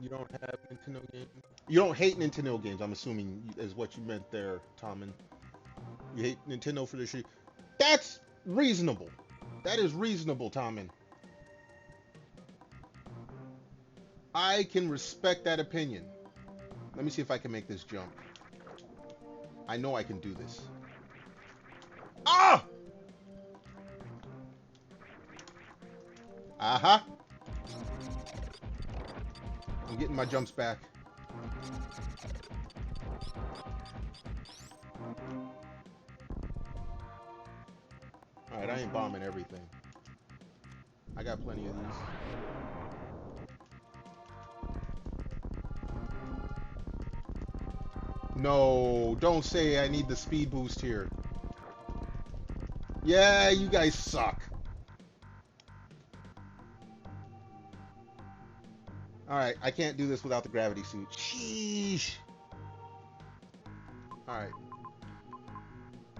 [SPEAKER 1] You don't have Nintendo games? You don't hate Nintendo games, I'm assuming, is what you meant there, Tommen. You hate Nintendo for the shit. That's reasonable. That is reasonable, Tommen. I can respect that opinion. Let me see if I can make this jump. I know I can do this. Ah! Aha! I'm getting my jumps back. Alright, I ain't bombing everything. I got plenty of these. No, don't say I need the speed boost here. Yeah, you guys suck. Alright, I can't do this without the gravity suit. Sheesh. Alright.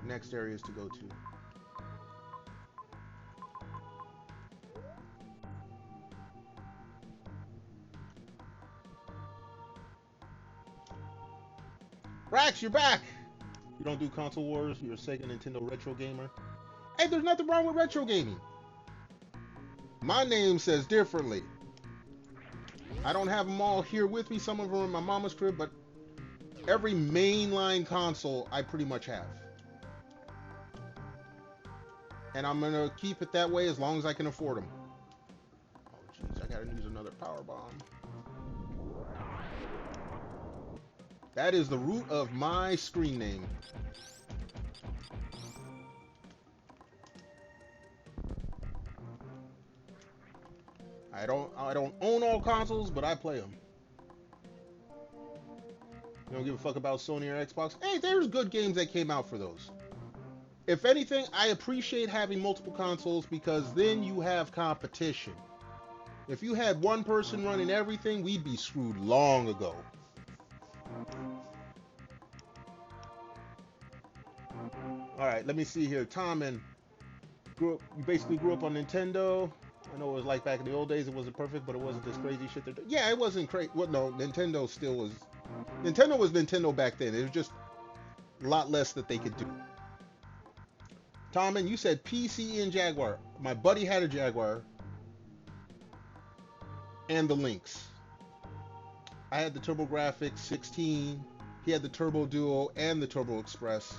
[SPEAKER 1] Next areas to go to. Rax, you're back! You don't do console wars, you're a Sega Nintendo retro gamer. Hey, there's nothing wrong with retro gaming. My name says differently. I don't have them all here with me. Some of them are in my mama's crib, but every mainline console I pretty much have. and I'm gonna keep it that way as long as I can afford them. Oh jeez, I gotta use another power bomb. That is the root of my screen name. I don't own all consoles, but I play them. You don't give a fuck about Sony or Xbox. Hey, there's good games that came out for those. If anything, I appreciate having multiple consoles because then you have competition. If you had one person running everything, we'd be screwed long ago. All right, let me see here. Tom and you basically grew up on Nintendo. I know it was like back in the old days. It wasn't perfect, but it wasn't this crazy shit. Yeah, it wasn't crazy. Well, no, Nintendo still was. Nintendo was Nintendo back then. It was just a lot less that they could do. Tom, and you said PC and Jaguar. My buddy had a Jaguar and the Lynx. I had the TurboGrafx 16. He had the Turbo Duo and the Turbo Express.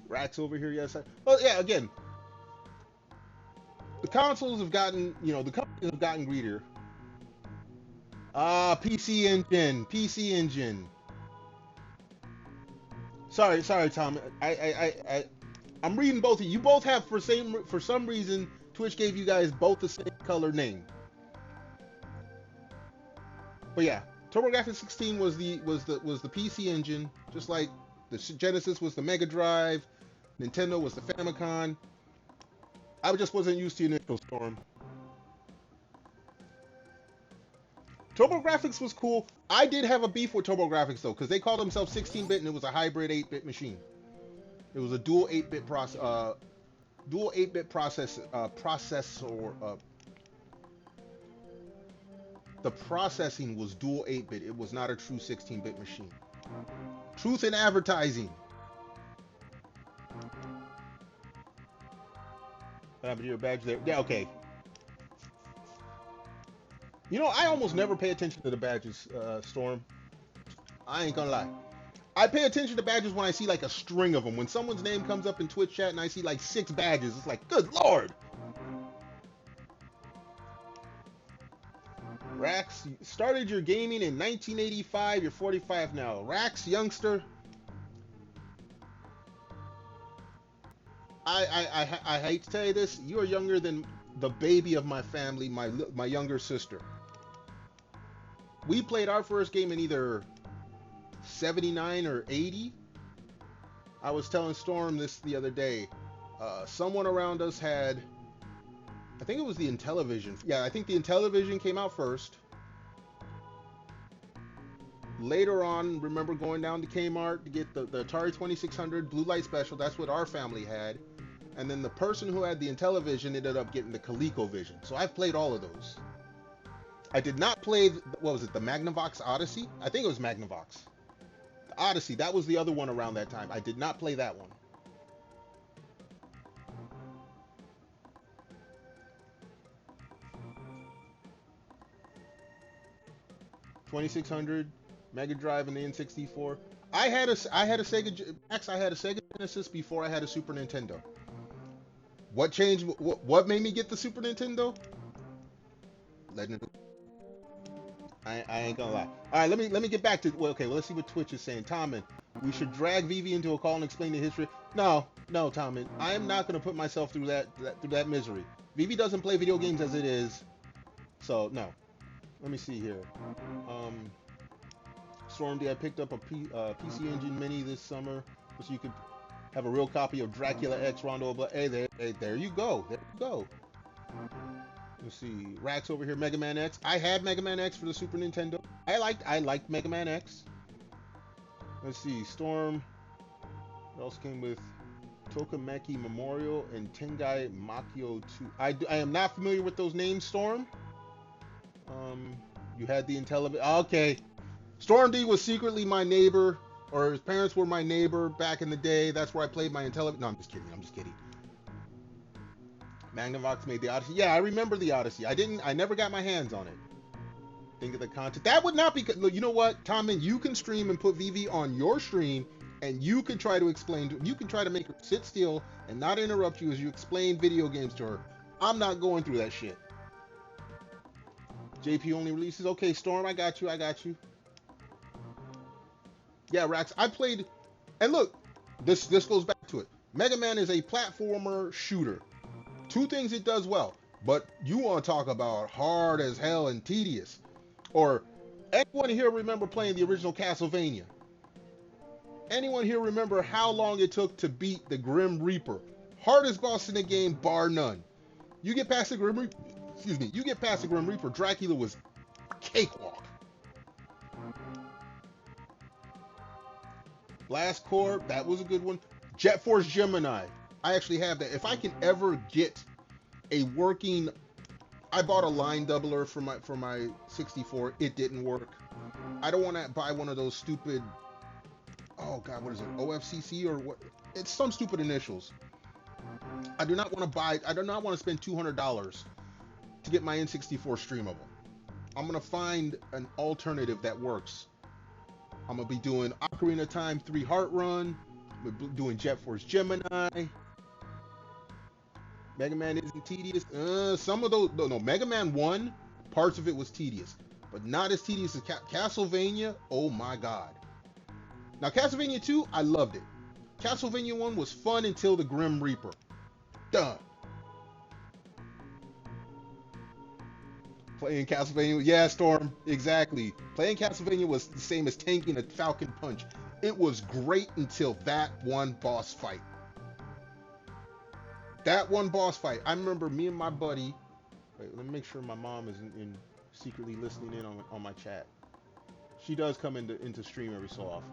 [SPEAKER 1] Racks over here, yes. Well, yeah. Again, the consoles have gotten, the companies have gotten greedier. PC Engine, PC Engine. Sorry, Tom. I'm reading both of you. You both have for some reason Twitch gave you guys both the same color name. But yeah, TurboGrafx 16 was the PC Engine, just like the Genesis was the Mega Drive, Nintendo was the Famicom. I just wasn't used to initial Storm. TurboGrafx was cool. I did have a beef with TurboGrafx though, because they called themselves 16-bit and it was a hybrid 8-bit machine. It was a dual 8-bit processor. The processing was dual 8-bit. It was not a true 16-bit machine. Truth in advertising. What happened to your badge there? Yeah, okay. I almost never pay attention to the badges, Storm. I ain't gonna lie. I pay attention to badges when I see like a string of them. When someone's name comes up in Twitch chat and I see like 6 badges, it's like, good lord. Rax, you started your gaming in 1985. You're 45 now. Rax, youngster. I hate to tell you this. You are younger than the baby of my family, my younger sister. We played our first game in either 79 or 80. I was telling Storm this the other day. Someone around us had, I think it was the Intellivision. Yeah, I think the Intellivision came out first. Later on, remember going down to Kmart to get the Atari 2600 Blue Light Special. That's what our family had. And then the person who had the Intellivision ended up getting the ColecoVision. So I've played all of those. I did not play, what was it, the Magnavox Odyssey? I think it was Magnavox. The Odyssey, that was the other one around that time. I did not play that one. $2,600, Mega Drive, and the N64. I had a Sega. Max, I had a Sega Genesis before I had a Super Nintendo. What changed? What made me get the Super Nintendo? Legend of... I ain't gonna lie. All right, let me get back to. Well, okay, well, let's see what Twitch is saying. Tommen, we should drag Vivi into a call and explain the history. No, Tommen, I am not gonna put myself through that misery. Vivi doesn't play video games as it is, so no. Let me see here. Storm D, I picked up a PC Engine Mini this summer, so you could have a real copy of Dracula X Rondo of Blood. Hey, there you go. There you go. Let's see. Rax over here, Mega Man X. I had Mega Man X for the Super Nintendo. I liked Mega Man X. Let's see. Storm. It also came with Tokameki Memorial and Tengai Makio 2. I am not familiar with those names, Storm. You had the Intellivision. Okay. Storm D was secretly my neighbor, or his parents were my neighbor back in the day. That's where I played my Intellivision. No, I'm just kidding. Magnavox made the Odyssey. Yeah, I remember the Odyssey. I never got my hands on it. Think of the content. That would not be good. Look, you know what, Tommen, you can stream and put VV on your stream And you can try to explain, you can try to make her sit still and not interrupt you as you explain video games to her. I'm not going through that shit. JP only releases. Okay, Storm, I got you. I got you. Yeah, Rax, I played, and look, this goes back to it. Mega Man is a platformer shooter. Two things it does well, but you want to talk about hard as hell and tedious. Or anyone here remember playing the original Castlevania? Anyone here remember how long it took to beat the Grim Reaper? Hardest boss in the game, bar none. You get past the Grim Reaper, excuse me, you get past the Grim Reaper, Dracula was cakewalk. Blast Corps, that was a good one. Jet Force Gemini, I actually have that. If I can ever get a working, I bought a line doubler for my 64, it didn't work. I don't want to buy one of those stupid, oh god, what is it, OFCC or what? It's some stupid initials. I do not want to spend $200 to get my N64 streamable. I'm going to find an alternative that works. I'm going to be doing Ocarina of Time 3 Heart Run. We're doing Jet Force Gemini. Mega Man isn't tedious. Some of those, no, Mega Man 1, parts of it was tedious. But not as tedious as Castlevania. Oh my god. Now Castlevania 2, I loved it. Castlevania 1 was fun until the Grim Reaper. Duh. Playing Castlevania, yeah, Storm, exactly. Playing Castlevania was the same as tanking a Falcon Punch. It was great until that one boss fight. That one boss fight. I remember me and my buddy. Wait, let me make sure my mom isn't secretly listening in on my chat. She does come into stream every so often.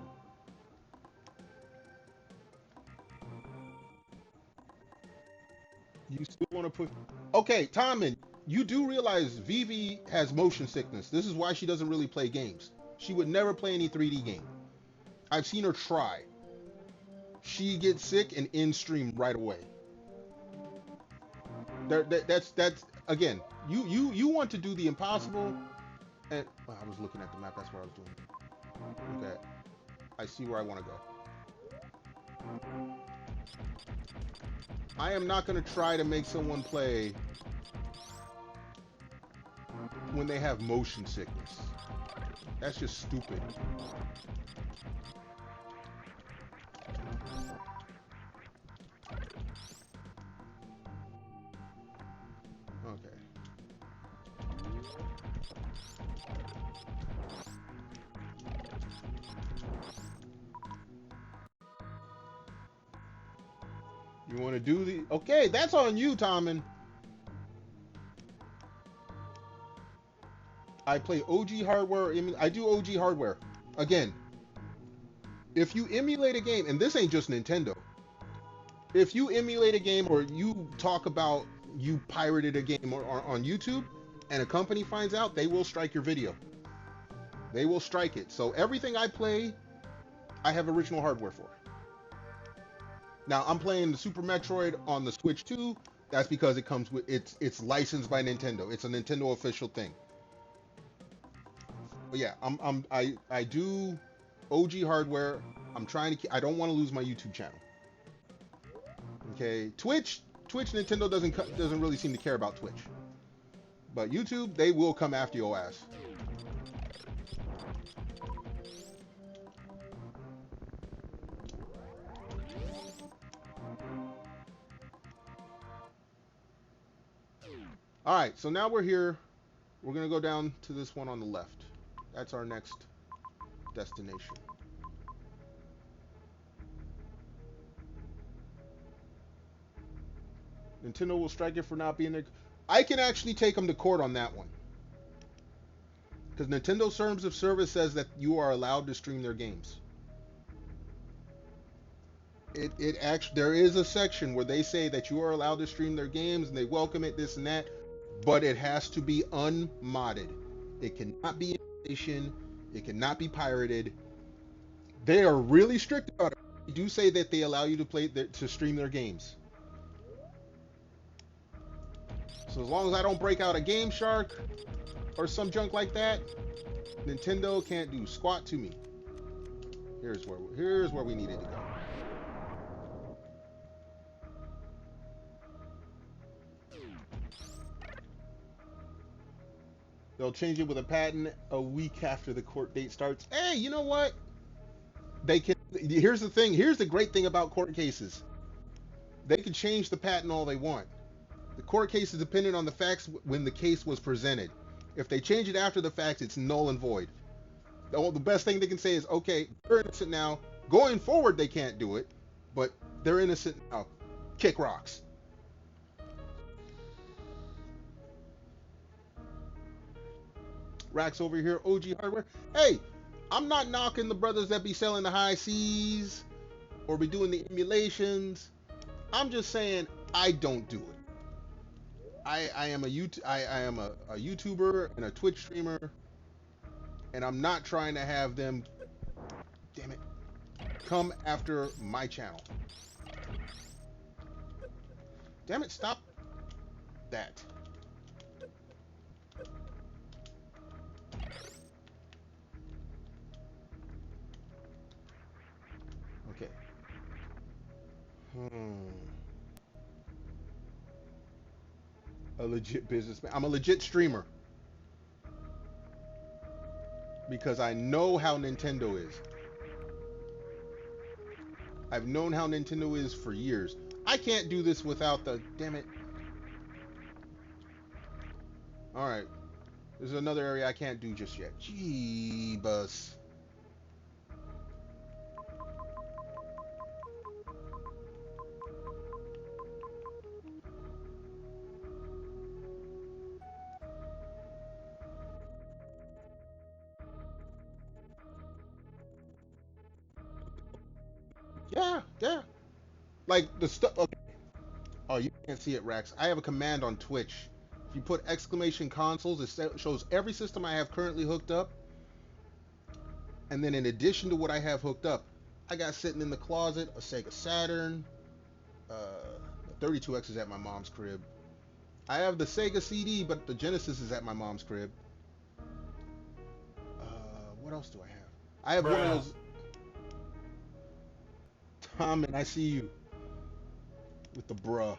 [SPEAKER 1] You still want to put... Okay, Tommen, you do realize Vivi has motion sickness. This is why she doesn't really play games. She would never play any 3D game. I've seen her try. She gets sick and in stream right away. That's again. You want to do the impossible, and well, I was looking at the map. That's what I was doing. Okay, I see where I want to go. I am not going to try to make someone play when they have motion sickness. That's just stupid. Okay. You want to do the... Okay, that's on you, Tommen. I play OG hardware. I do OG hardware. Again, if you emulate a game, and this ain't just Nintendo. If you emulate a game or you talk about you pirated a game or on YouTube and a company finds out, they will strike your video. They will strike it. So everything I play, I have original hardware for. Now I'm playing the Super Metroid on the Switch 2. That's because it comes with it's licensed by Nintendo. It's a Nintendo official thing. But yeah, I do OG hardware. I'm trying to. I don't want to lose my YouTube channel. Okay, Twitch, Nintendo doesn't really seem to care about Twitch. But YouTube, they will come after your ass. All right, so now we're here. We're gonna go down to this one on the left. That's our next destination. Nintendo will strike it for not being there. I can actually take them to court on that one. Because Nintendo's terms of service says that you are allowed to stream their games. It actually, there is a section where they say that you are allowed to stream their games and they welcome it, this and that, but it has to be unmodded. It cannot be emulation. It cannot be pirated. They are really strict about it. They do say that they allow you to stream their games. So as long as I don't break out a Game Shark or some junk like that, Nintendo can't do squat to me. Here's where we needed to go. They'll change it with a patent a week after the court date starts. Hey, you know what? They can. Here's the thing. Here's the great thing about court cases. They can change the patent all they want. The court case is dependent on the facts when the case was presented. If they change it after the fact, it's null and void. The best thing they can say is, okay, they're innocent now. Going forward, they can't do it, but they're innocent now. Kick rocks. Racks over here, OG hardware. Hey, I'm not knocking the brothers that be selling the high C's or be doing the emulations. I'm just saying I don't do it. I am a YouTuber and a Twitch streamer, and I'm not trying to have them, damn it, come after my channel. Damn it, stop that. Okay. A legit businessman. I'm a legit streamer. Because I know how Nintendo is. I've known how Nintendo is for years. I can't do this without the... Damn it. Alright. There's another area I can't do just yet. Jeebus. Yeah. Like the stuff. Okay. Oh, you can't see it, Rex. I have a command on Twitch. If you put exclamation consoles, it shows every system I have currently hooked up. And then in addition to what I have hooked up, I got sitting in the closet a Sega Saturn. The 32X is at my mom's crib. I have the Sega CD, but the Genesis is at my mom's crib. What else do I have? I have one of those. Tom, and I see you with the bruh.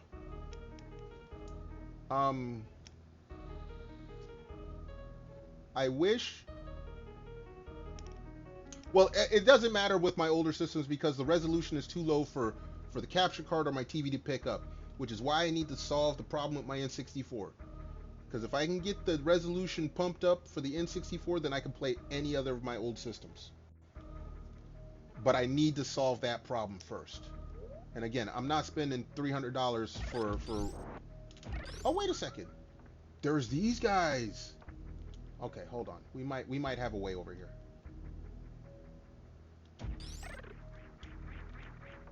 [SPEAKER 1] I wish. Well, it doesn't matter with my older systems because the resolution is too low for the capture card or my TV to pick up, which is why I need to solve the problem with my N64. Because if I can get the resolution pumped up for the N64, then I can play any other of my old systems. But I need to solve that problem first. And again, I'm not spending $300 for... Oh, wait a second. There's these guys. Okay, hold on. We might have a way over here.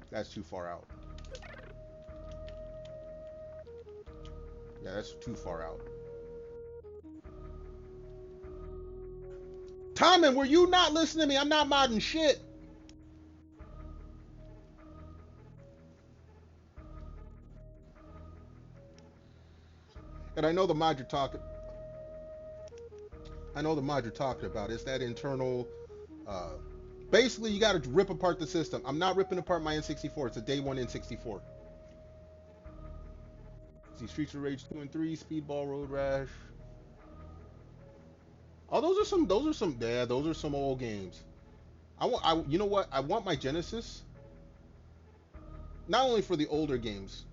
[SPEAKER 1] That's too far out. Yeah, that's too far out. Tommen, were you not listening to me? I'm not modding shit. And I know the mod you're talking. I know the mod you're talking about. It's that internal. Basically, you got to rip apart the system. I'm not ripping apart my N64. It's a day one N64. See, Streets of Rage 2 and 3, Speedball, Road Rash. Oh, those are some old games. You know what? I want my Genesis. Not only for the older games,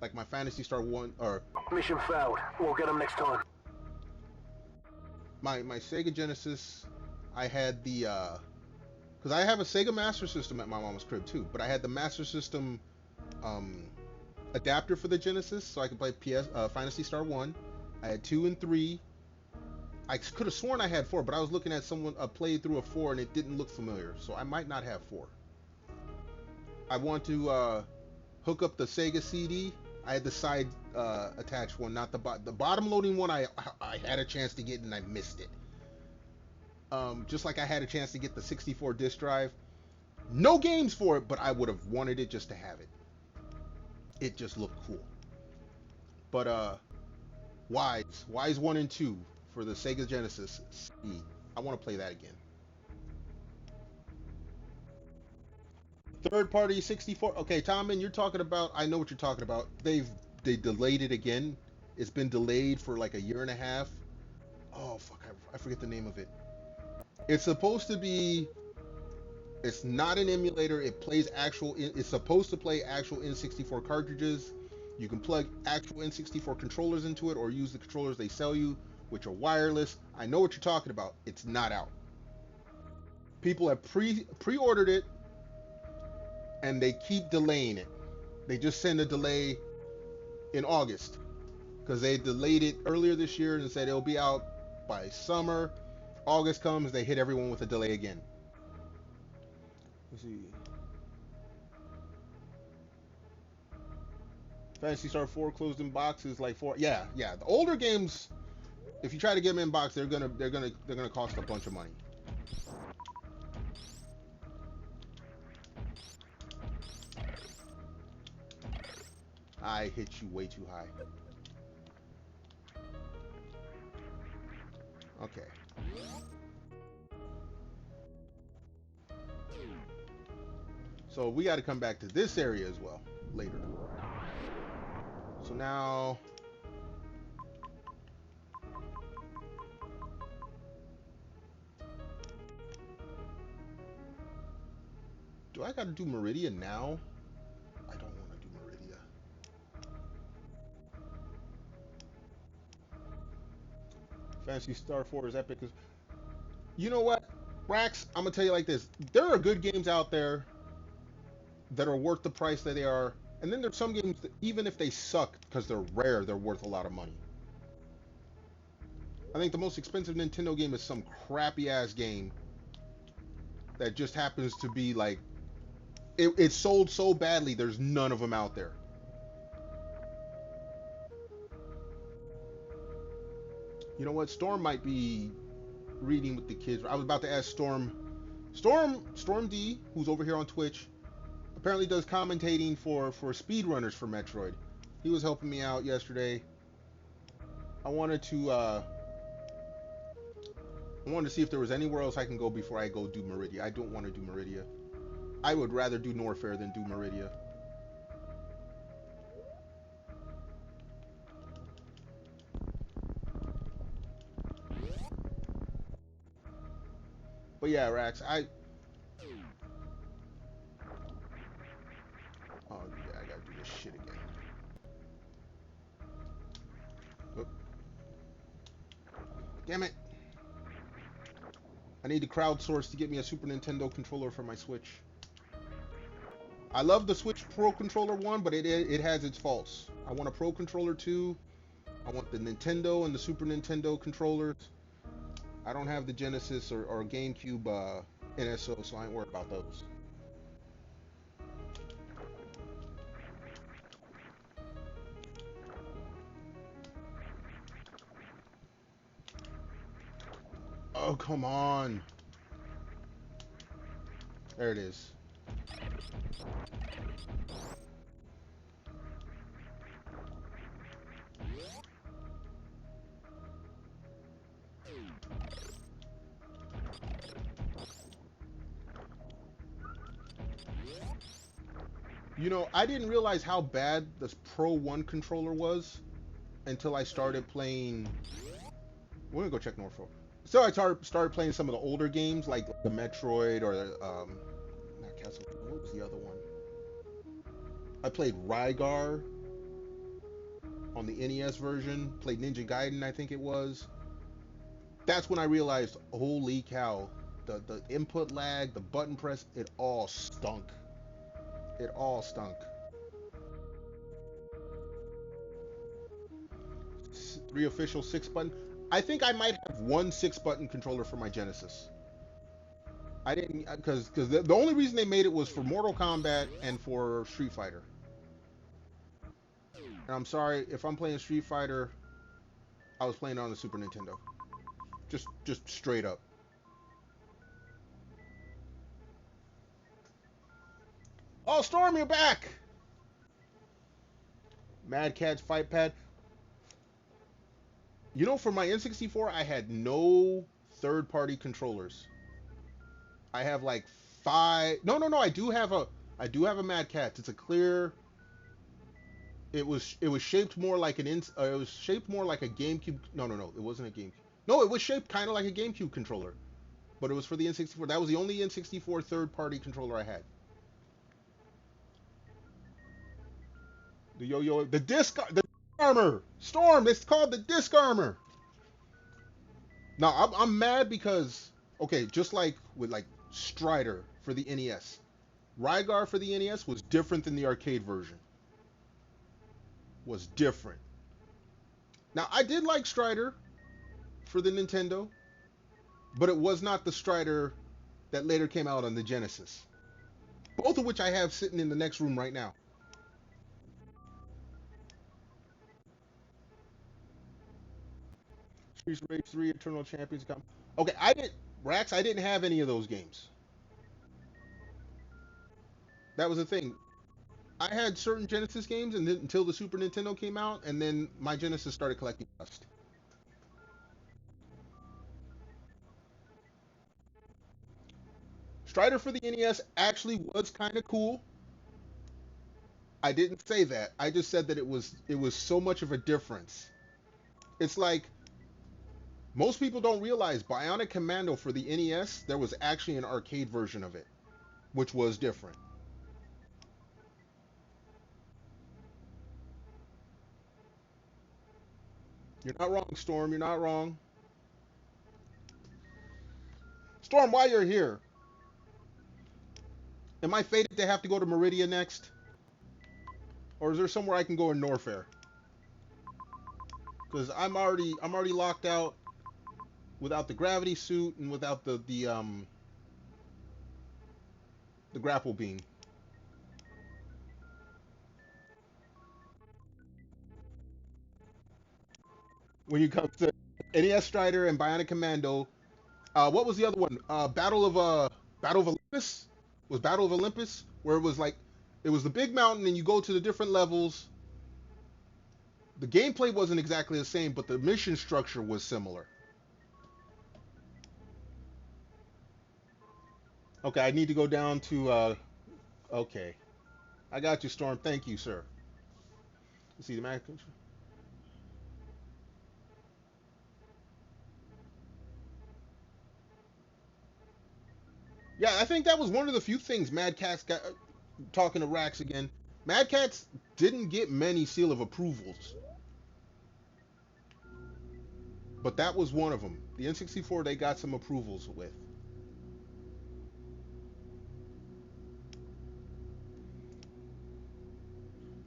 [SPEAKER 1] like my Phantasy Star 1 or
[SPEAKER 2] mission failed. We'll get them next time.
[SPEAKER 1] My Sega Genesis, I had the because I have a Sega Master System at my mom's crib too, but I had the Master System adapter for the Genesis, so I could play Phantasy Star 1. I had 2 and 3. I could have sworn I had 4, but I was looking at someone played through a 4 and it didn't look familiar, so I might not have 4. I want to hook up the Sega CD. I had the side attached one, not the bottom loading one. I had a chance to get and I missed it. Just like I had a chance to get the 64 disc drive. No games for it, but I would have wanted it just to have it. It just looked cool. But Wise 1 and 2 for the Sega Genesis CD. I want to play that again. Third party 64. Okay, Tommen, you're talking about. I know what you're talking about. They delayed it again. It's been delayed for like a year and a half. Oh fuck, I forget the name of it. It's supposed to be. It's not an emulator. It plays actual. It's supposed to play actual N64 cartridges. You can plug actual N64 controllers into it, or use the controllers they sell you, which are wireless. I know what you're talking about. It's not out. People have pre-ordered it, and they keep delaying it. They just send a delay in August because they delayed it earlier this year and said it'll be out by summer. August comes, they hit everyone with a delay again. Let's see. Fantasy Star 4 closed in boxes like 4. Yeah, yeah. The older games, if you try to get them in box, they're gonna cost a bunch of money. I hit you way too high. Okay. So we got to come back to this area as well later. So now, do I got to do Meridia now? I don't want to do Meridia. Fantasy Star 4 is epic. You know what, Rax? I'm gonna tell you like this: there are good games out there that are worth the price that they are, and then there's some games that even if they suck because they're rare, they're worth a lot of money. I think the most expensive Nintendo game is some crappy ass game that just happens to be like it sold so badly. There's none of them out there. You know what? Storm might be reading with the kids. I was about to ask Storm D, who's over here on Twitch, apparently does commentating for speedrunners for Metroid. He was helping me out yesterday. I wanted to see if there was anywhere else I can go before I go do Meridia. I don't want to do Meridia. I would rather do Norfair than do Meridia. But yeah, Rax, oh yeah, I gotta do this shit again. Oh, damn it! I need to crowdsource to get me a Super Nintendo controller for my Switch. I love the Switch Pro Controller one, but it has its faults. I want a Pro Controller too. I want the Nintendo and the Super Nintendo controllers. I don't have the Genesis or GameCube NSO, so I ain't worried about those. Oh, come on. There it is. You know, I didn't realize how bad this Pro 1 controller was until I started playing. We're gonna go check Norfolk. So I started playing some of the older games like the Metroid or not Castle. What was the other one? I played Rygar on the NES version. Played Ninja Gaiden, I think it was. That's when I realized, holy cow, the input lag, the button press, it all stunk. It all stunk. Three official 6-button. I think I might have one 6-button controller for my Genesis. I didn't because the only reason they made it was for Mortal Kombat and for Street Fighter. And I'm sorry if I'm playing Street Fighter, I was playing on the Super Nintendo. Just straight up. Oh, Storm, you're back! Mad Catz Fight Pad. You know, for my N64, I had no third-party controllers. I have like 5. No. I do have a. I do have a Mad Catz. It's a clear. It was shaped more like it was shaped more like a GameCube. No. It wasn't a GameCube. No, it was shaped kind of like a GameCube controller, but it was for the N64. That was the only N64 third-party controller I had. The yo-yo, the disc armor, Storm. It's called the disc armor. Now I'm mad because okay, just like with like Strider for the NES, Rygar for the NES was different than the arcade version. Was different. Now I did like Strider for the Nintendo, but it was not the Strider that later came out on the Genesis. Both of which I have sitting in the next room right now. Streets Rage 3, Eternal Champions. Okay, I didn't have any of those games. That was the thing. I had certain Genesis games and then, until the Super Nintendo came out, and then my Genesis started collecting dust. Strider for the NES actually was kind of cool. I didn't say that. I just said that it was so much of a difference. It's like most people don't realize Bionic Commando for the NES, there was actually an arcade version of it, which was different. You're not wrong, Storm. You're not wrong. Storm, while you're here, am I fated to have to go to Meridia next? Or is there somewhere I can go in Norfair? Because I'm already locked out without the gravity suit and without the grapple beam. When you come to NES Strider and Bionic Commando, what was the other one? Battle of Olympus? Was Battle of Olympus where it was like it was the big mountain and you go to the different levels. The gameplay wasn't exactly the same, but the mission structure was similar. Okay, I need to go down to okay. I got you, Storm. Thank you, sir. Let's see the Mac. Yeah, I think that was one of the few things Mad Catz got talking to Rax again. Mad Catz didn't get many seal of approvals, but that was one of them. The N64 they got some approvals with.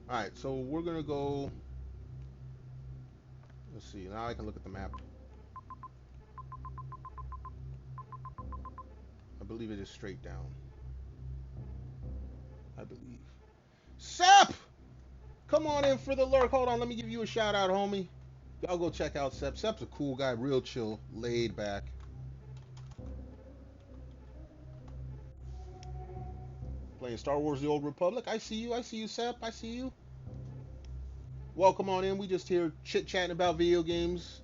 [SPEAKER 1] All right, so we're gonna go. Let's see. Now I can look at the map. I believe it is straight down. I believe. Sep! Come on in for the lurk. Hold on, let me give you a shout out, homie. Y'all go check out Sep. Sep's a cool guy, real chill, laid back. Playing Star Wars The Old Republic. I see you, Sep. I see you. Welcome on in. We just here chit-chatting about video games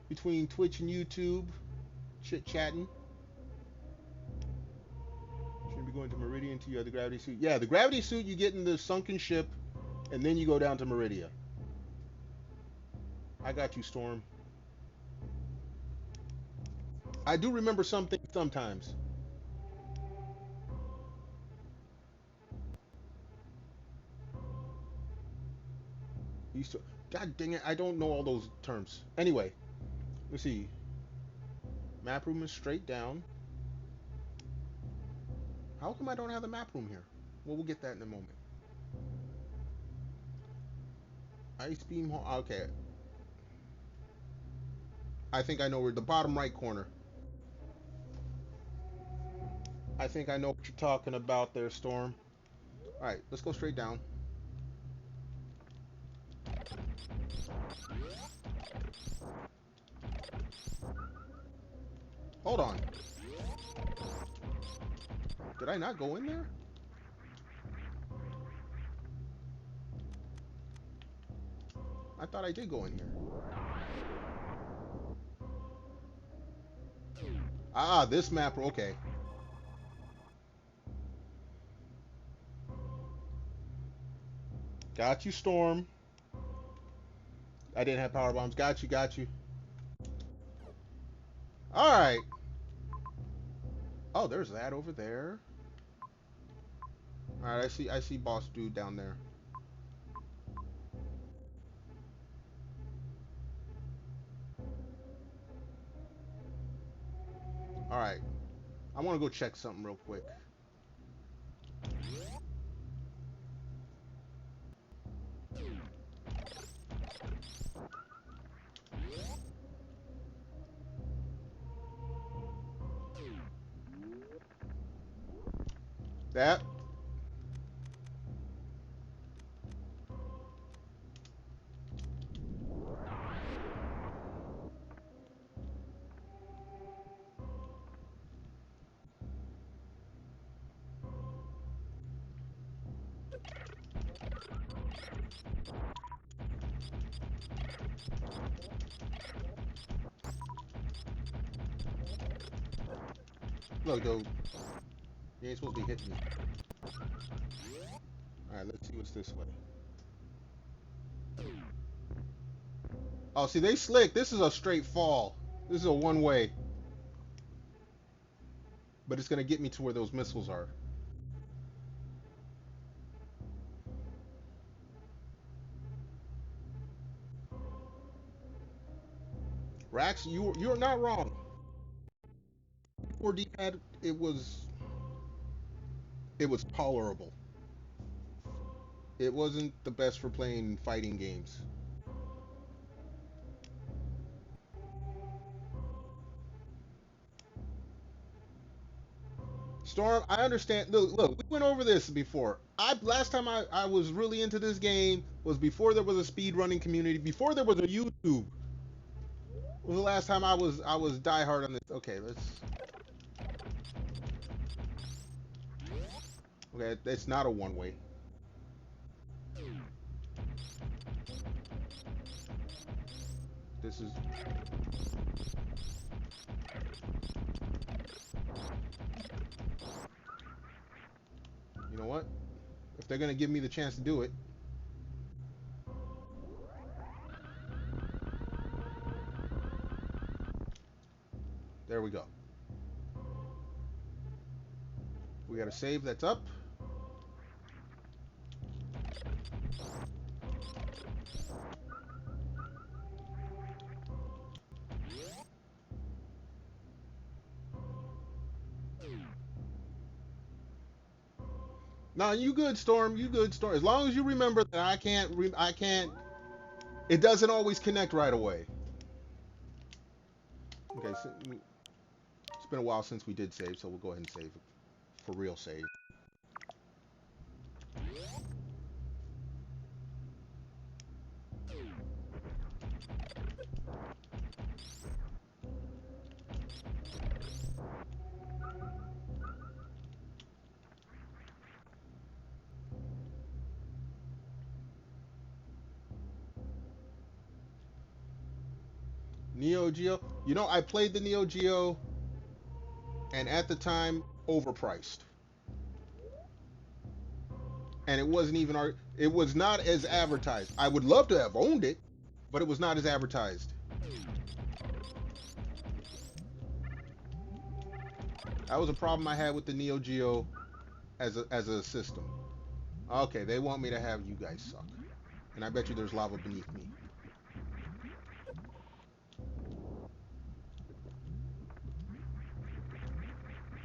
[SPEAKER 1] between Twitch and YouTube. Chit-chatting. Shouldn't be going to Meridian until you have the gravity suit. Yeah, the gravity suit you get in the sunken ship, and then you go down to Meridia. I got you, Storm. I do remember something sometimes. God dang it, I don't know all those terms. Anyway, let's see. Map room is straight down. How come I don't have the map room here? Well, we'll get that in a moment. Ice beam. Okay. I think I know where the bottom right corner. I think I know what you're talking about there, Storm. All right, let's go straight down. Hold on. Did I not go in there? I thought I did go in here. Ah, this map. Okay. Got you, Storm. I didn't have power bombs. Got you, got you. All right. Oh, there's that over there. All right, I see boss dude down there. All right. I want to go check something real quick. That. Look, dude. You ain't supposed to be hitting me. Alright, let's see what's this way. Oh, see, they slick. This is a straight fall. This is a one-way. But it's going to get me to where those missiles are. Rax, you're not wrong. For D-pad, it was tolerable. It wasn't the best for playing fighting games. Storm, I understand. Look, we went over this before. Last time I was really into this game was before there was a speed running community, before there was a YouTube. Was the last time I was diehard on this. Okay, let's. Okay, it's not a one way. This is. You know what? If they're gonna give me the chance to do it. There we go. We got a save that's up. No, you good, Storm. You good, Storm. As long as you remember that I can't. It doesn't always connect right away. Okay, so it's been a while since we did save, so we'll go ahead and save. For real save. Neo Geo. You know, I played the Neo Geo, and at the time, overpriced. And it wasn't even it was not as advertised. I would love to have owned it, but it was not as advertised. That was a problem I had with the Neo Geo as a system. Okay, they want me to have you guys suck. And I bet you there's lava beneath me.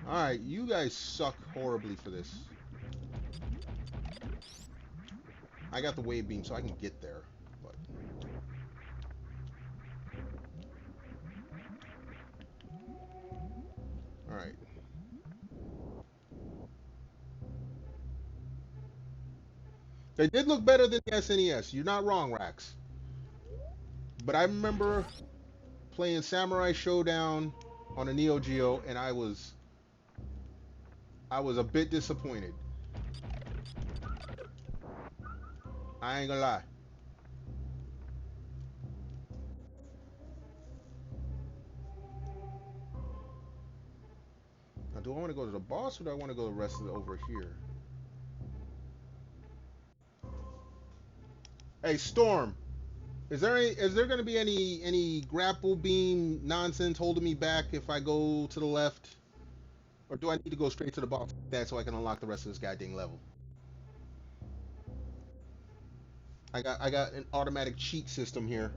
[SPEAKER 1] Alright, you guys suck horribly for this. I got the wave beam so I can get there. But alright. They did look better than the SNES. You're not wrong, Rax. But I remember playing Samurai Showdown on a Neo Geo, and I was a bit disappointed. I ain't gonna lie. Now, do I want to go to the boss, or do I want to go the rest of the over here? Hey, Storm. Is there going to be any grapple beam nonsense holding me back if I go to the left, or do I need to go straight to the boss like that so I can unlock the rest of this goddamn level? I got an automatic cheat system here.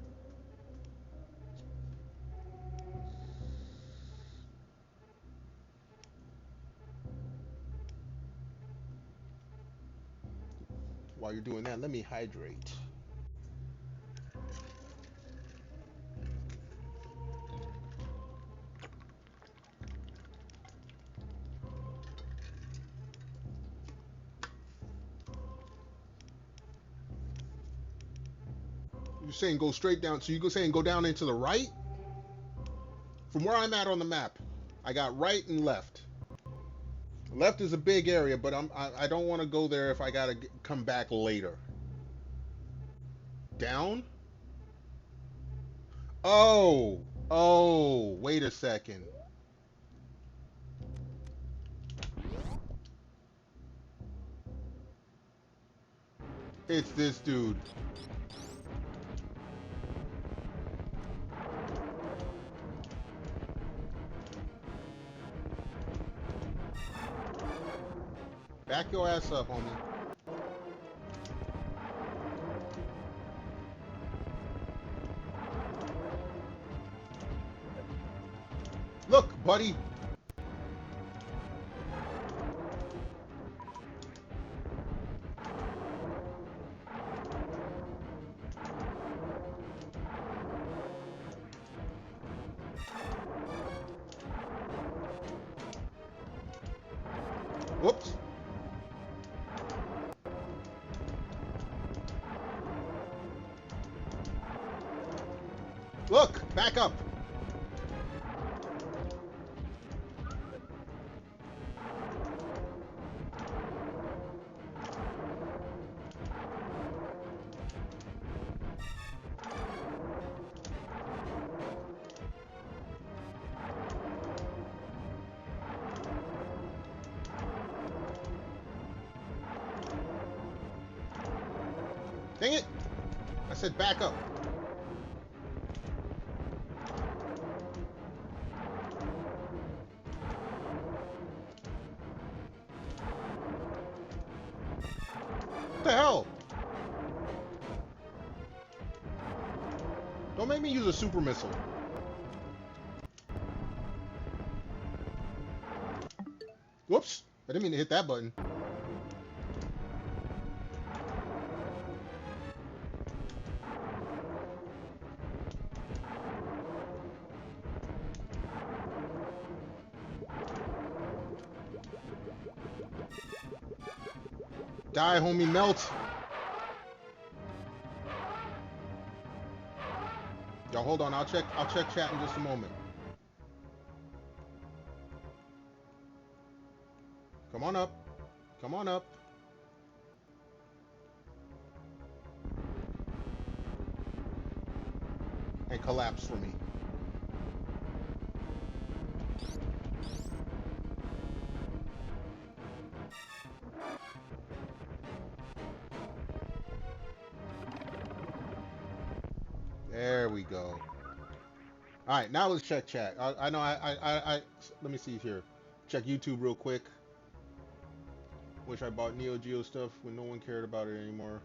[SPEAKER 1] While you're doing that, let me hydrate. You're saying go straight down, so you're saying go down into the right? From where I'm at on the map, I got right and left. Left is a big area, but I don't want to go there if I gotta come back later. Down? Oh, wait a second. It's this dude. Back your ass up, homie. Look, buddy. Whoops. Look, back up. Dang it. I said back up. What the hell? Don't make me use a super missile. Whoops. I didn't mean to hit that button. Die, homie, melt. Yo, hold on. I'll check chat in just a moment. Come on up. Come on up. And collapse for me. There we go. All right, now let's check chat. I know let me see here. Check YouTube real quick. Wish I bought Neo Geo stuff when no one cared about it anymore.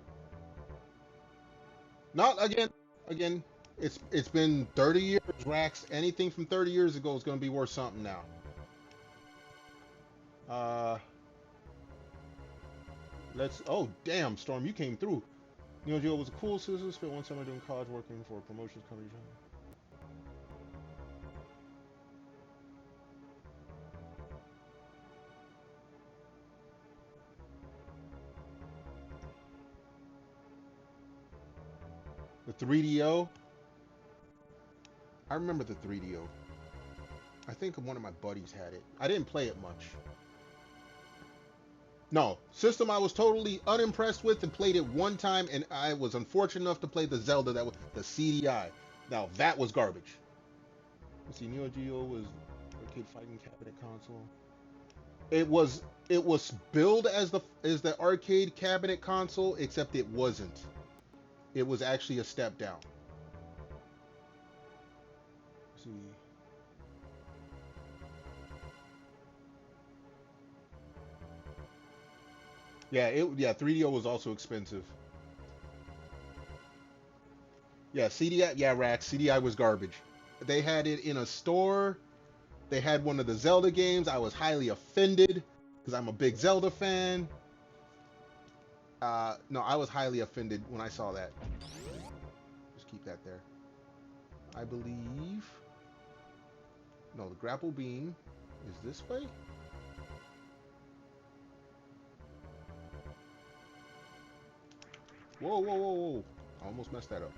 [SPEAKER 1] Not again. It's been 30 years, Rax. Anything from 30 years ago is going to be worth something now. Oh damn, Storm, you came through. Neo Geo was a cool system. Spent one summer doing college working for a promotions company. The 3DO. I remember the 3DO. I think one of my buddies had it. I didn't play it much. No, system I was totally unimpressed with and played it one time, and I was unfortunate enough to play the Zelda that was the CDI. Now that was garbage. Let's see, Neo Geo was arcade fighting cabinet console. It was billed as the arcade cabinet console, except it wasn't. It was actually a step down. Let's see. Yeah, 3DO was also expensive. Yeah, CDI, yeah, Rax, CDI was garbage. They had it in a store. They had one of the Zelda games. I was highly offended because I'm a big Zelda fan. No, I was highly offended when I saw that. Just keep that there. I believe. No, the grapple beam is this way. Whoa, whoa, whoa, whoa. I almost messed that up.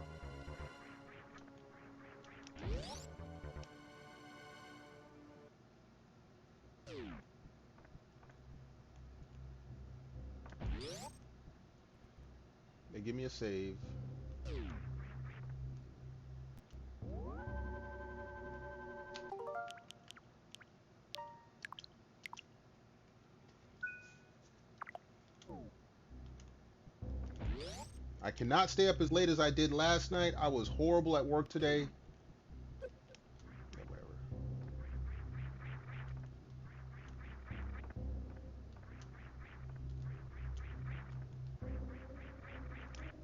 [SPEAKER 1] They give me a save. I cannot stay up as late as I did last night. I was horrible at work today. Yeah, whatever.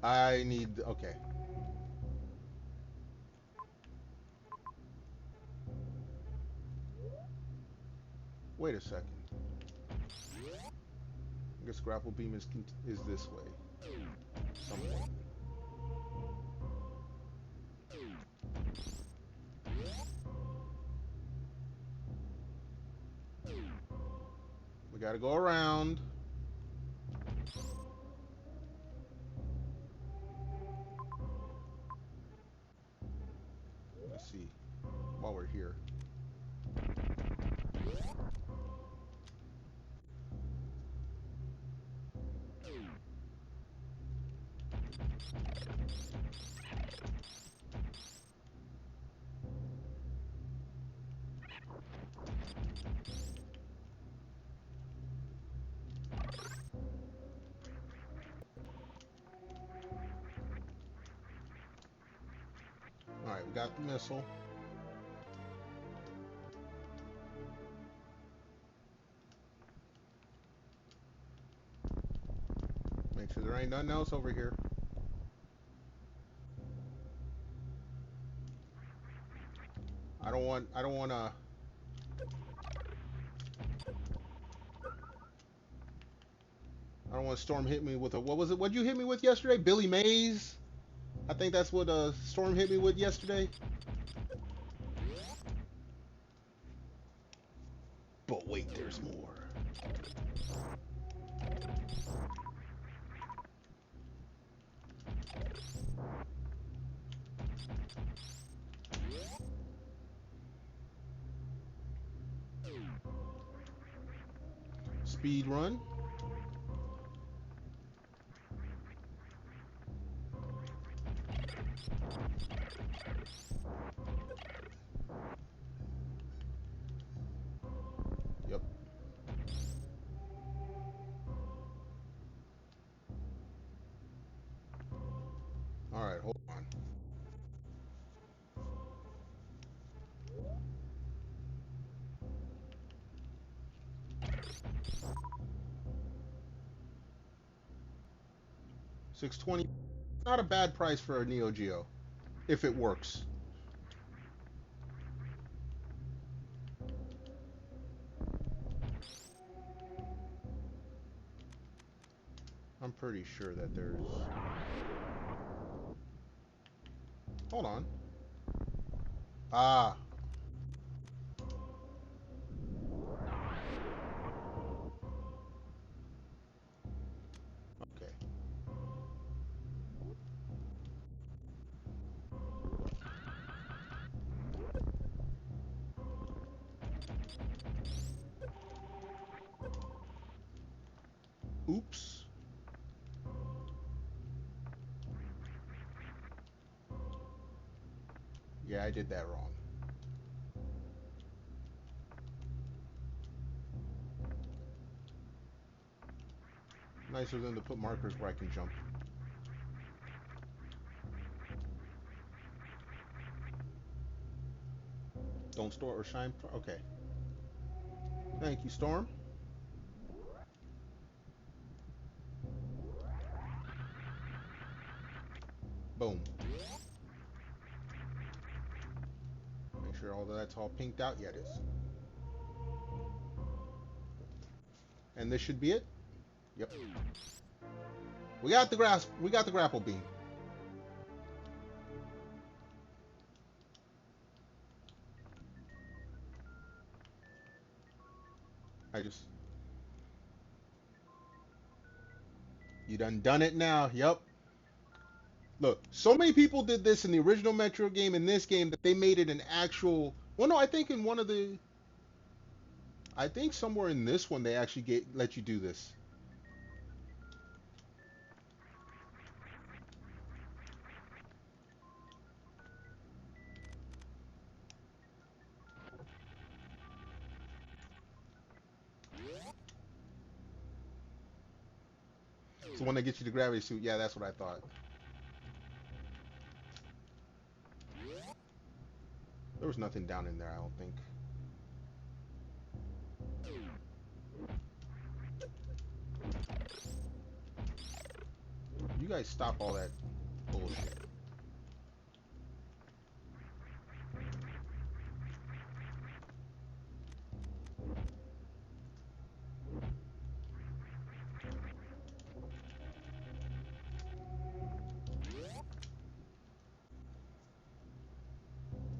[SPEAKER 1] I need... Okay. Wait a second. I guess grapple beam is this way. Somewhat. We gotta go around. Let's see. While we're here. Alright, we got the missile. Make sure there ain't nothing else over here. I don't want Storm hit me with a, what was it? What'd you hit me with yesterday? Billy Mays? I think that's what Storm hit me with yesterday. But wait, there's more. Speed run. Yep. Alright, hold on. $620. Not a bad price for a Neo Geo, if it works. I'm pretty sure that there's... Hold on. Ah. Okay. Oops. Yeah, I did that wrong. Nicer than to put markers where I can jump. Don't store or shine. Okay. Thank you, Storm. Boom. Make sure all of that's all pinked out. Yeah, it is. And this should be it. Yep. We got the grasp. We got the grapple beam. You done it now. Yep. Look, so many people did this in the original Metro game, in this game, that they made it an actual. Well, no, I think in one of the. I think somewhere in this one they actually let you do this. It's the one that gets you the gravity suit. Yeah, that's what I thought. There was nothing down in there, I don't think. You guys stop all that bullshit.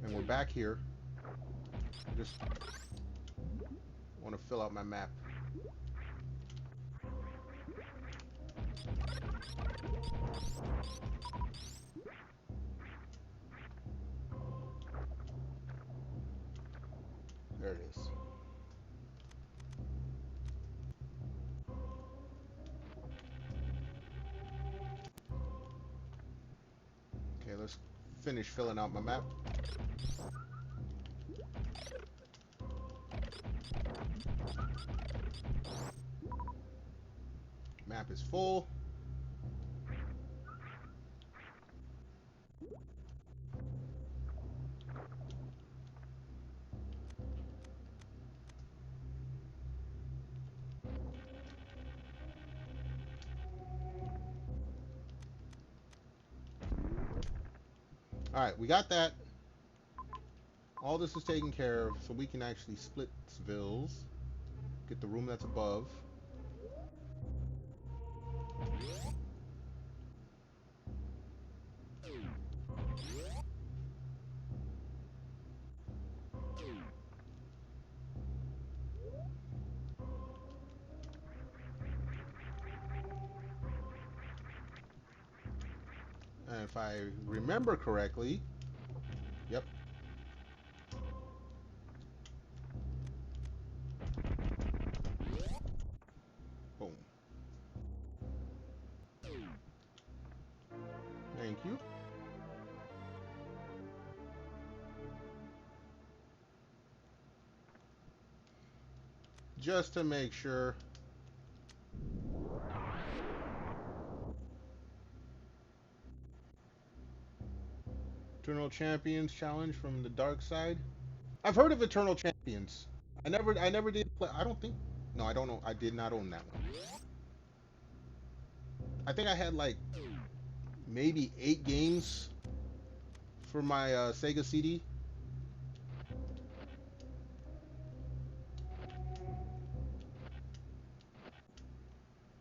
[SPEAKER 1] And we're back here. I just want to fill out my map. There it is. Okay, let's finish filling out my map. Map is full. Alright, we got that. All this is taken care of, so we can actually split Svills. Get the room that's above. And if I remember correctly, yep. Boom. Thank you. Just to make sure. Eternal Champions challenge from the dark side. I've heard of Eternal Champions. I never did play. I don't think. No, I don't know. I did not own that one. I think I had like maybe 8 games for my Sega CD.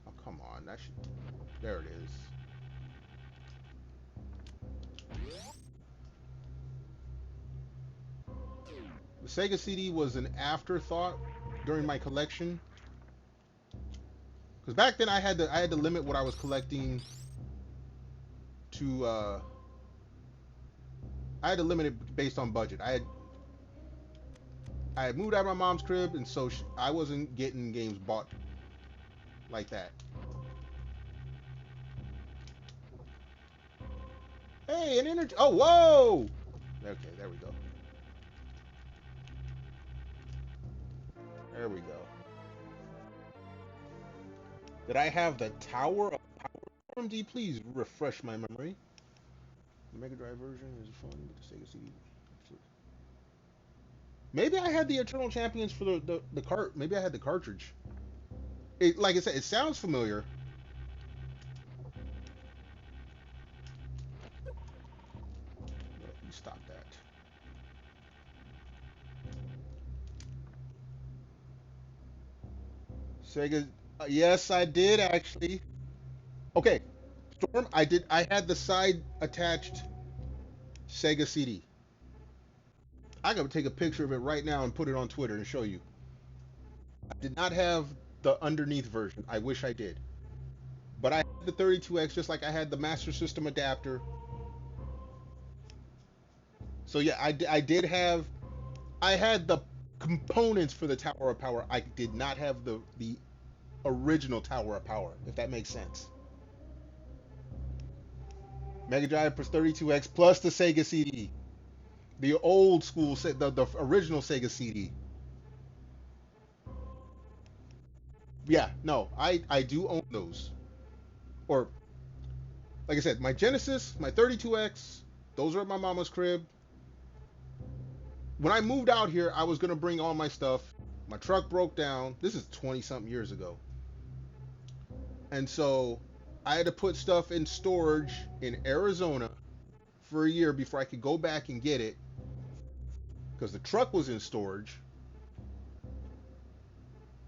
[SPEAKER 1] Oh, come on. That should. There it is. The Sega CD was an afterthought during my collection. Because back then I had to limit what I was collecting to I had to limit it based on budget. I had moved out of my mom's crib, and so I wasn't getting games bought like that. Hey, an energy. Oh, whoa! Okay, there we go. There we go. Did I have the Tower of Power? MD, please refresh my memory. The Mega Drive version is fun, but the Sega CD. Maybe I had the Eternal Champions for the cart. Maybe I had the cartridge. Like I said, it sounds familiar. Let me stop that. Sega. Yes, I did actually. Okay, Storm. I did. I had the side attached Sega CD. I gotta take a picture of it right now and put it on Twitter and show you. I did not have the underneath version. I wish I did. But I had the 32X just like I had the Master System adapter. So yeah, I did have. I had the components for the Tower of Power. I did not have the original Tower of Power, if that makes sense. Mega Drive plus 32X plus the Sega CD. The old school, the original Sega CD. Yeah, no, I do own those. Or, like I said, my Genesis, my 32X, those are at my mama's crib. When I moved out here, I was going to bring all my stuff. My truck broke down. This is 20 something years ago. And so I had to put stuff in storage in Arizona for a year before I could go back and get it because the truck was in storage.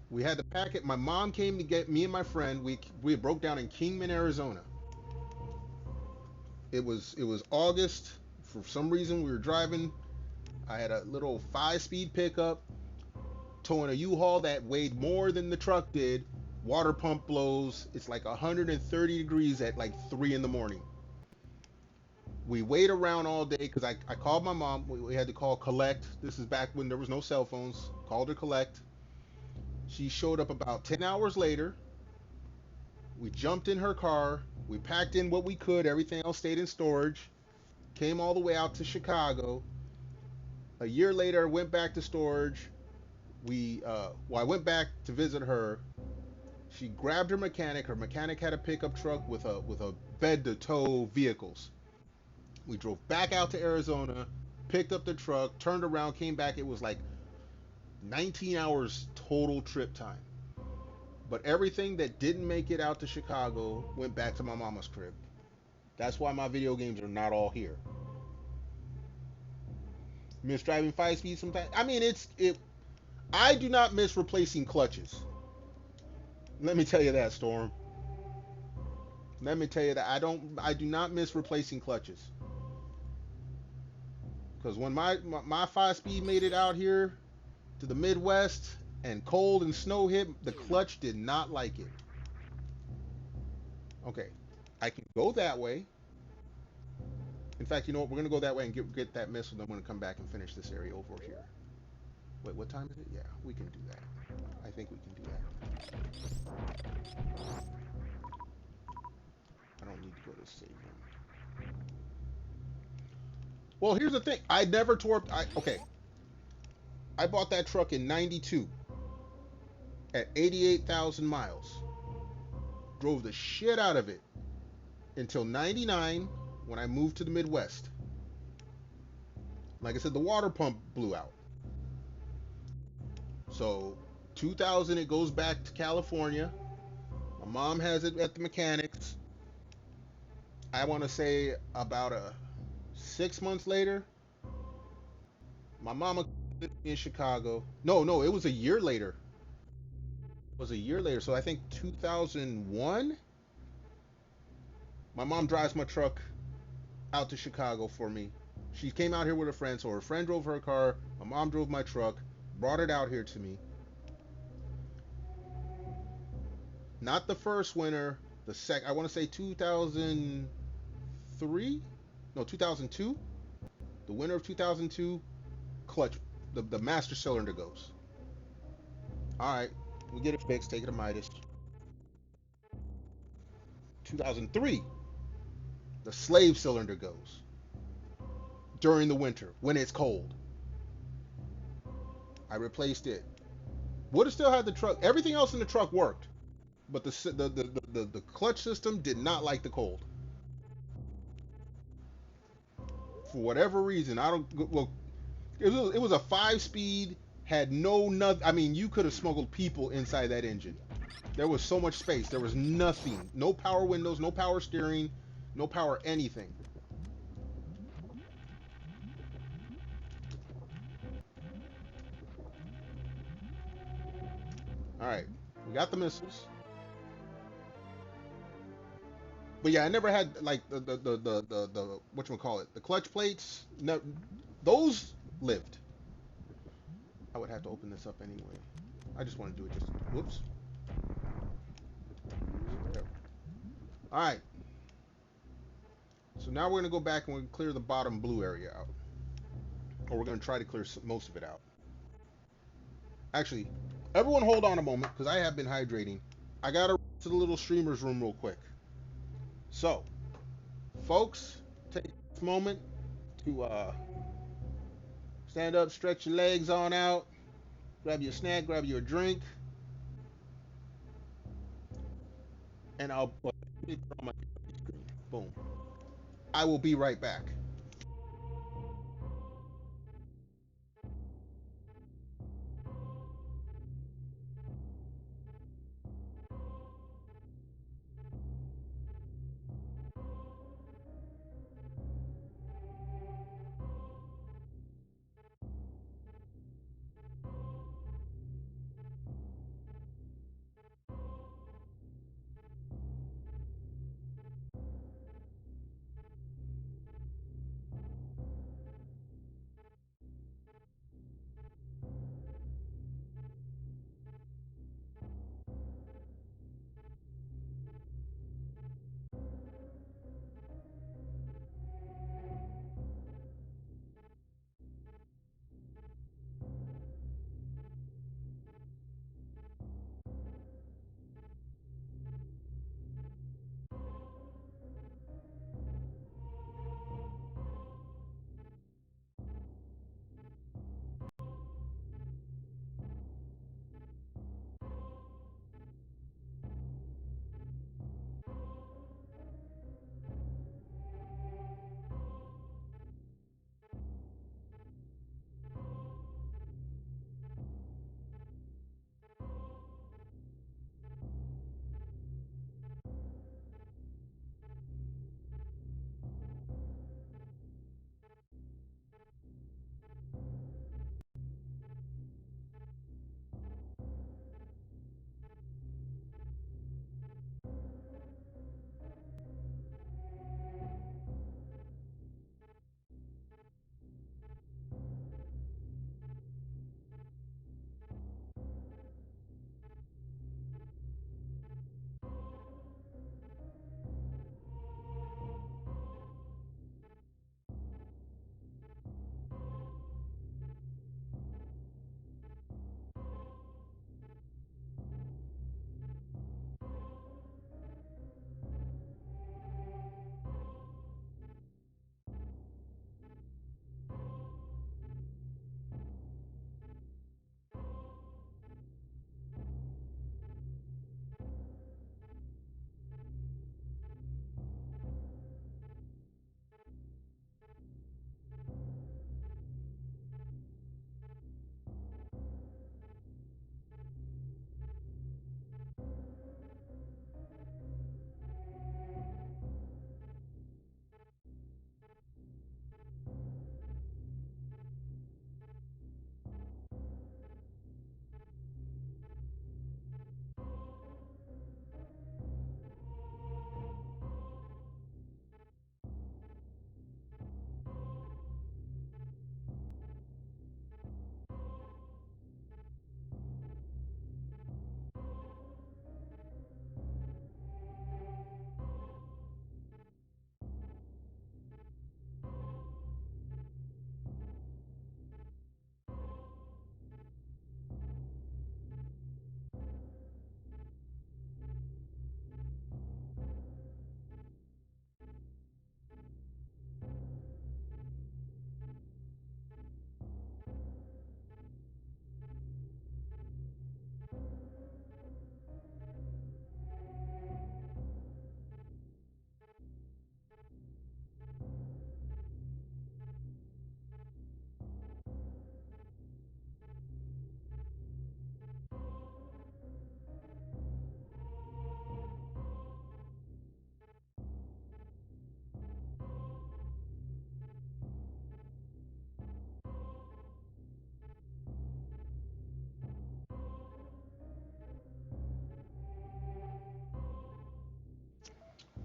[SPEAKER 1] We had to pack it. My mom came to get me and my friend. We broke down in Kingman, Arizona. It was August. For some reason, we were driving. I had a little 5-speed pickup towing a U-Haul that weighed more than the truck did. Water pump blows. It's like 130 degrees at like 3 in the morning. We wait around all day because I called my mom. We had to call collect. This is back when there was no cell phones. Called her collect. She showed up about 10 hours later. We jumped in her car. We packed in what we could. Everything else stayed in storage. Came all the way out to Chicago. A year later, I went back to storage. I went back to visit her. She grabbed her mechanic. Her mechanic had a pickup truck with a bed to tow vehicles. We drove back out to Arizona, picked up the truck, turned around, came back. It was like 19 hours total trip time. But everything that didn't make it out to Chicago went back to my mama's crib. That's why my video games are not all here. Miss driving 5 speed sometimes. I mean, it. I do not miss replacing clutches. Let me tell you that, Storm. Let me tell you that I do not miss replacing clutches. Because when my 5 speed made it out here to the Midwest and cold and snow hit, the clutch did not like it. Okay, I can go that way. In fact, you know what? We're gonna go that way and get that missile. Then I'm gonna come back and finish this area over here. Wait, what time is it? Yeah, we can do that. I think we can do that. I don't need to go to save room. Well, here's the thing. I never tore up. Okay. I bought that truck in '92 at 88,000 miles. Drove the shit out of it until '99 when I moved to the Midwest. Like I said, the water pump blew out. So 2000, it goes back to California. My mom has it at the mechanics. I want to say about 6 months later, my mama in Chicago. No, it was a year later. It was a year later. So I think 2001. My mom drives my truck out to Chicago for me. She came out here with a friend, so her friend drove her car. My mom drove my truck, brought it out here to me. Not the first winter, the second. I want to say 2003. No, 2002. The winter of 2002. Clutch. The master cylinder goes. All right, we get it fixed. Take it to Midas. 2003. The slave cylinder goes during the winter when it's cold. I replaced it. Would have still had the truck. Everything else in the truck worked, but the clutch system did not like the cold. For whatever reason, I don't. Well, It was a 5-speed, had no nothing. I mean, you could have smuggled people inside that engine. There was so much space. There was nothing. No power windows, no power steering, no power anything. All right, we got the missiles. But yeah, I never had like the whatchamacallit, the clutch plates. No, those lived. I would have to open this up anyway. I just want to do it just. Whoops. There. All right. So now we're gonna go back and we're gonna clear the bottom blue area out, or we're gonna try to clear most of it out. Actually, everyone hold on a moment because I have been hydrating. I gotta run to the little streamers room real quick. So, folks, take this moment to stand up, stretch your legs on out, grab your snack, grab your drink, and I'll put it on my screen. Boom. I will be right back.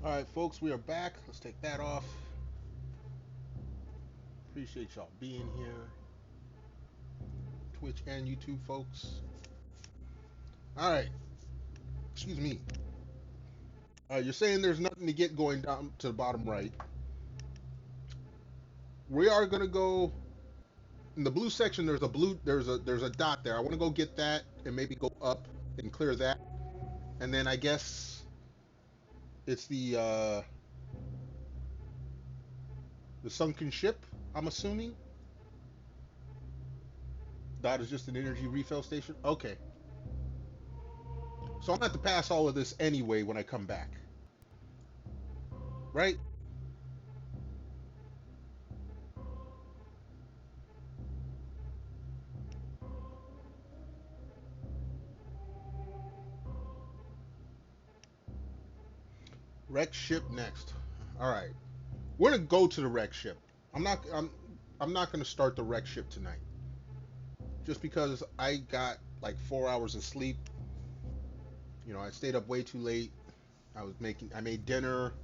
[SPEAKER 1] All right, folks, we are back. Let's take that off. Appreciate y'all being here. Twitch and YouTube folks. All right. Excuse me. You're saying there's nothing to get going down to the bottom right. We are gonna go in the blue section. There's a dot there. I want to go get that and maybe go up and clear that, and then I guess it's the sunken ship. I'm assuming that is just an energy refill station. Okay. So I'm gonna have to pass all of this anyway when I come back, right? Wreck ship next. All right, we're gonna go to the wreck ship. I'm not gonna start the wreck ship tonight, just because I got like 4 hours of sleep. You know, I stayed up way too late. I made dinner.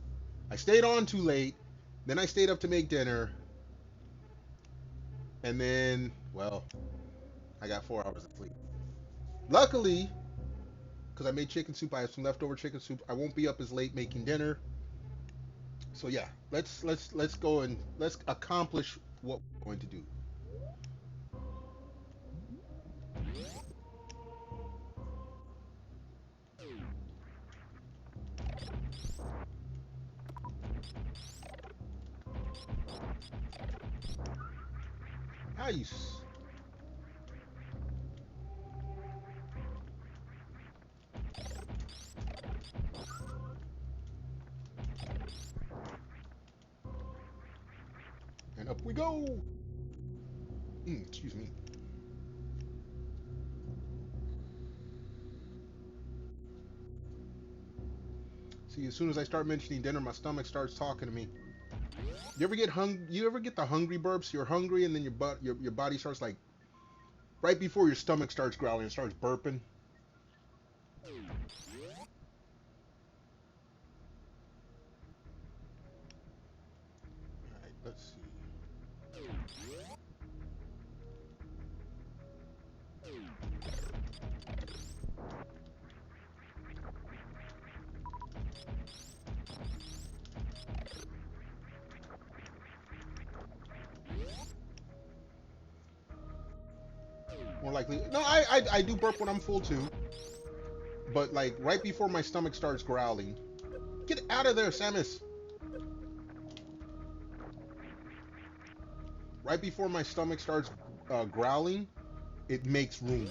[SPEAKER 1] I stayed on too late. Then I stayed up to make dinner. And then, well, I got 4 hours of sleep. Luckily, because I made chicken soup, I have some leftover chicken soup. I won't be up as late making dinner. So yeah, let's go and let's accomplish what we're going to do. Nice. And up we go. Excuse me. See, as soon as I start mentioning dinner, my stomach starts talking to me. You ever get You ever get the hungry burps? You're hungry, and then your body starts like right before your stomach starts growling, it starts burping. All right, let's see. More likely, no, I do burp when I'm full too, but like right before my stomach starts growling. Get out of there, Samus. Right before my stomach starts growling, it makes room.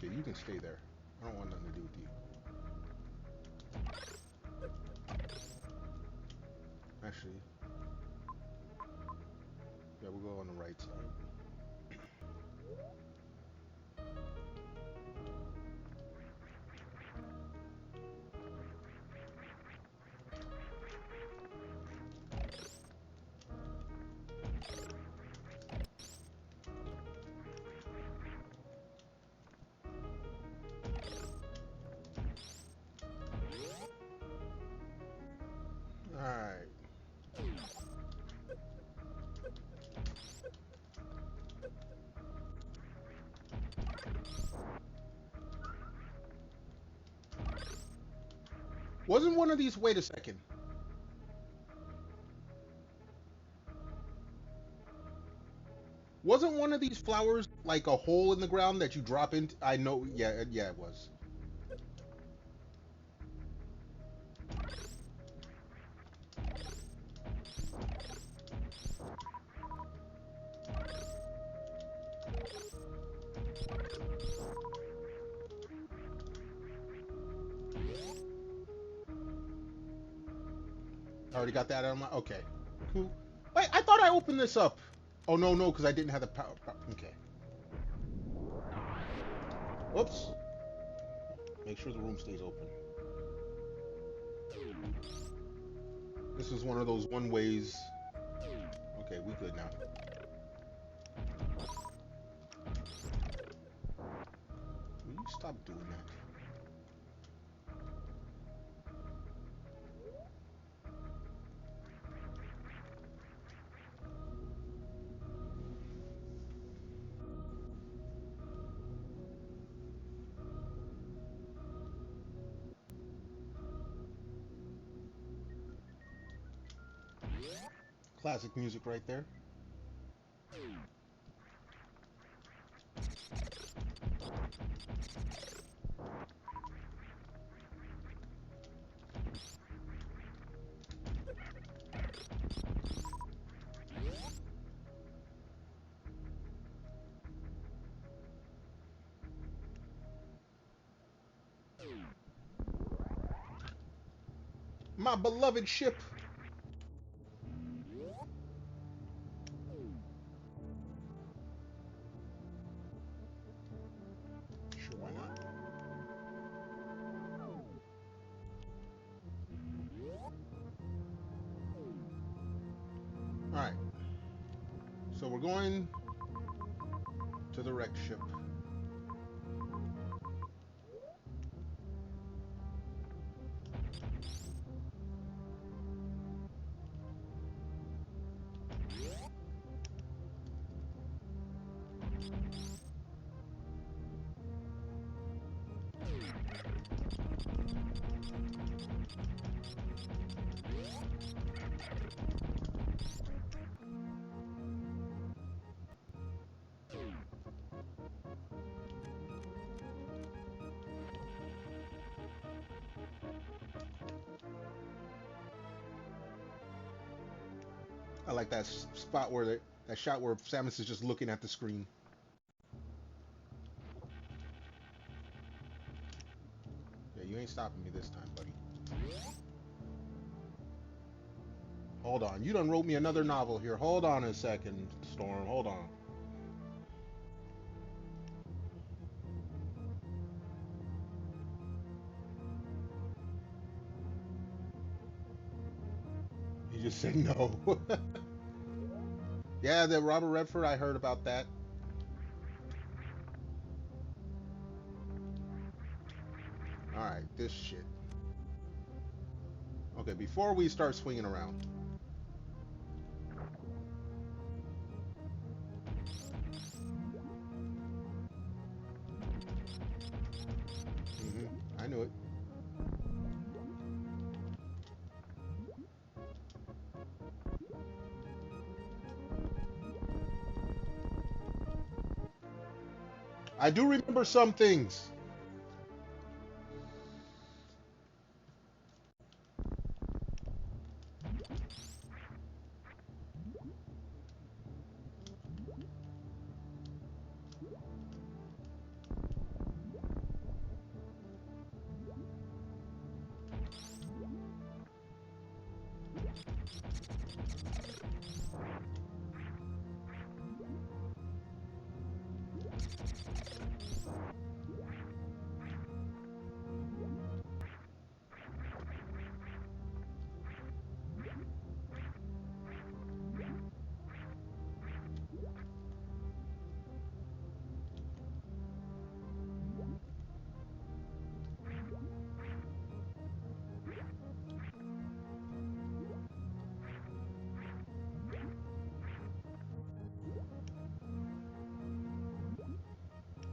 [SPEAKER 1] Okay, you can stay there. I don't want nothing to do with you. Actually, yeah, we'll go on the right side. All right. Wasn't one of these? Wait a second. Wasn't one of these flowers like a hole in the ground that you drop into? I know. Yeah, yeah, it was. I already got that on my. Okay. Cool. Wait, I thought I opened this up. Oh, no, no, because I didn't have the power. Okay. Whoops. Make sure the room stays open. This is one of those one ways. Okay, we good now. Will you stop doing that? Classic music right there. My beloved ship. Sure, why not? Alright. So we're going to the wreck ship. I like that spot where that shot where Samus is just looking at the screen. Yeah, you ain't stopping me this time, buddy. Hold on. You done wrote me another novel here. Hold on a second, Storm. Hold on. You just said no. Yeah, the Robert Redford, I heard about that. Alright, this shit. Okay, before we start swinging around. I knew it. I do remember some things.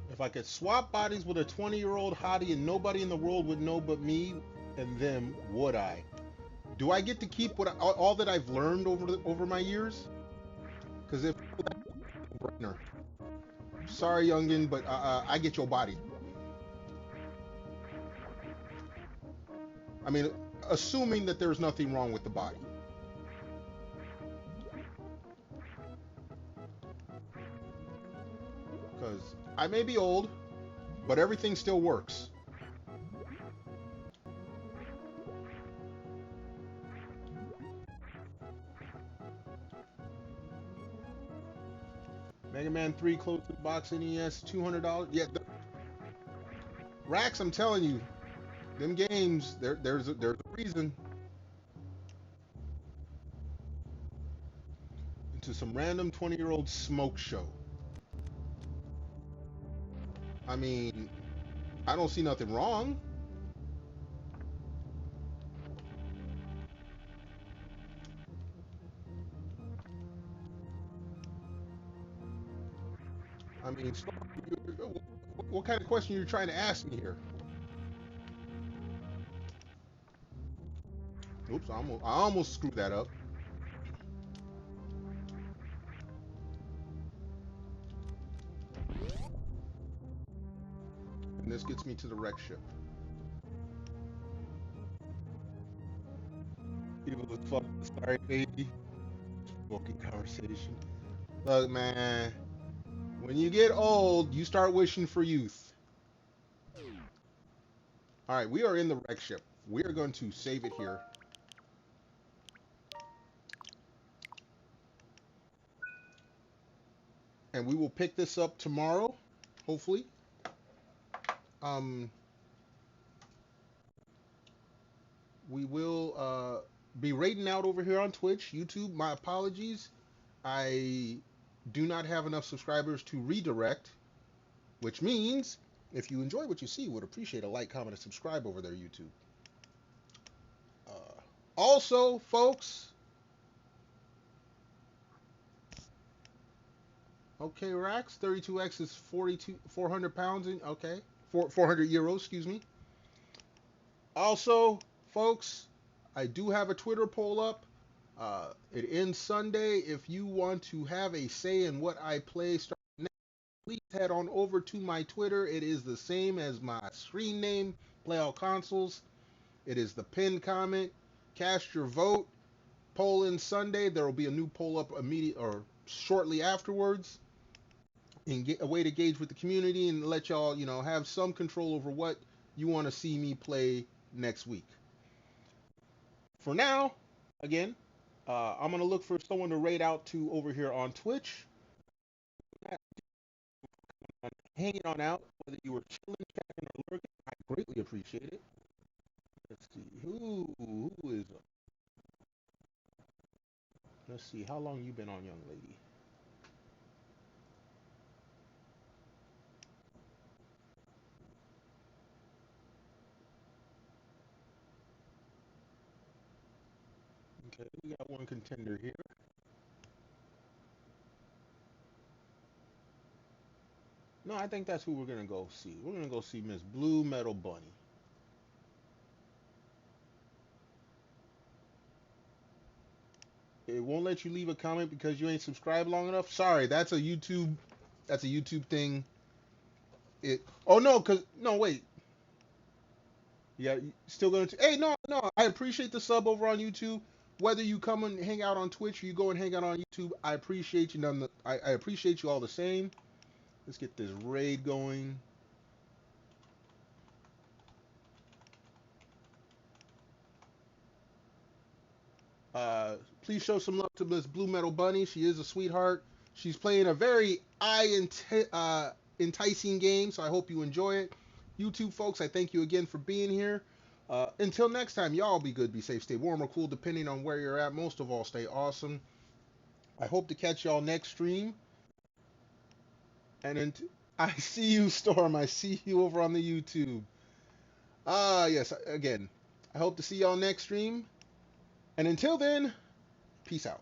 [SPEAKER 1] If I could swap bodies with a 20-year-old hottie and nobody in the world would know but me and them, would I? Do I get to keep all that I've learned over my years? Because if sorry, youngin, but I get your body. I mean, assuming that there's nothing wrong with the body. Because I may be old, but everything still works. Mega Man 3 closed box NES, $200. Yeah, Rax, I'm telling you, them games, there's a reason. Into some random 20-year-old smoke show. I mean, I don't see nothing wrong. I mean, what kind of question are you trying to ask me here? Oops, I almost screwed that up. And this gets me to the wreck ship. People was fucking sorry, baby. Smoking conversation. Look, man, when you get old, you start wishing for youth. All right, we are in the wreck ship. We are going to save it here. And we will pick this up tomorrow, hopefully. We will be raiding out over here on Twitch, YouTube. My apologies. I do not have enough subscribers to redirect, which means if you enjoy what you see, would appreciate a like, comment, and subscribe over there, YouTube. Also, folks, okay, Rax, 32X is 400 pounds, okay, 400 euros, excuse me. Also, folks, I do have a Twitter poll up. It ends Sunday. If you want to have a say in what I play starting next, please head on over to my Twitter. It is the same as my screen name, Play All Consoles. It is the pinned comment. Cast your vote. Poll ends Sunday. There will be a new poll up shortly afterwards. And get a way to gauge with the community and let y'all, have some control over what you want to see me play next week. For now, again, I'm going to look for someone to raid out to over here on Twitch. Hanging on out, whether you were chilling, chatting, or lurking, I greatly appreciate it. Let's see, who is up? Let's see, how long you been on, young lady? Okay, we got one contender here. No, I think that's who we're gonna go see. We're gonna go see Miss Blue Metal Bunny. It won't let you leave a comment because you ain't subscribed long enough. Sorry, that's a YouTube thing. Oh no, wait. Yeah, still gonna. Hey, no. I appreciate the sub over on YouTube. Whether you come and hang out on Twitch or you go and hang out on YouTube, I appreciate you. I appreciate you all the same. Let's get this raid going. Please show some love to Miss Blue Metal Bunny. She is a sweetheart. She's playing a very enticing game, so I hope you enjoy it. YouTube folks, I thank you again for being here. Until next time, y'all be good, be safe, stay warm or cool, depending on where you're at. Most of all, stay awesome. I hope to catch y'all next stream. And I see you, Storm. I see you over on the YouTube. Yes, again, I hope to see y'all next stream. And until then, peace out.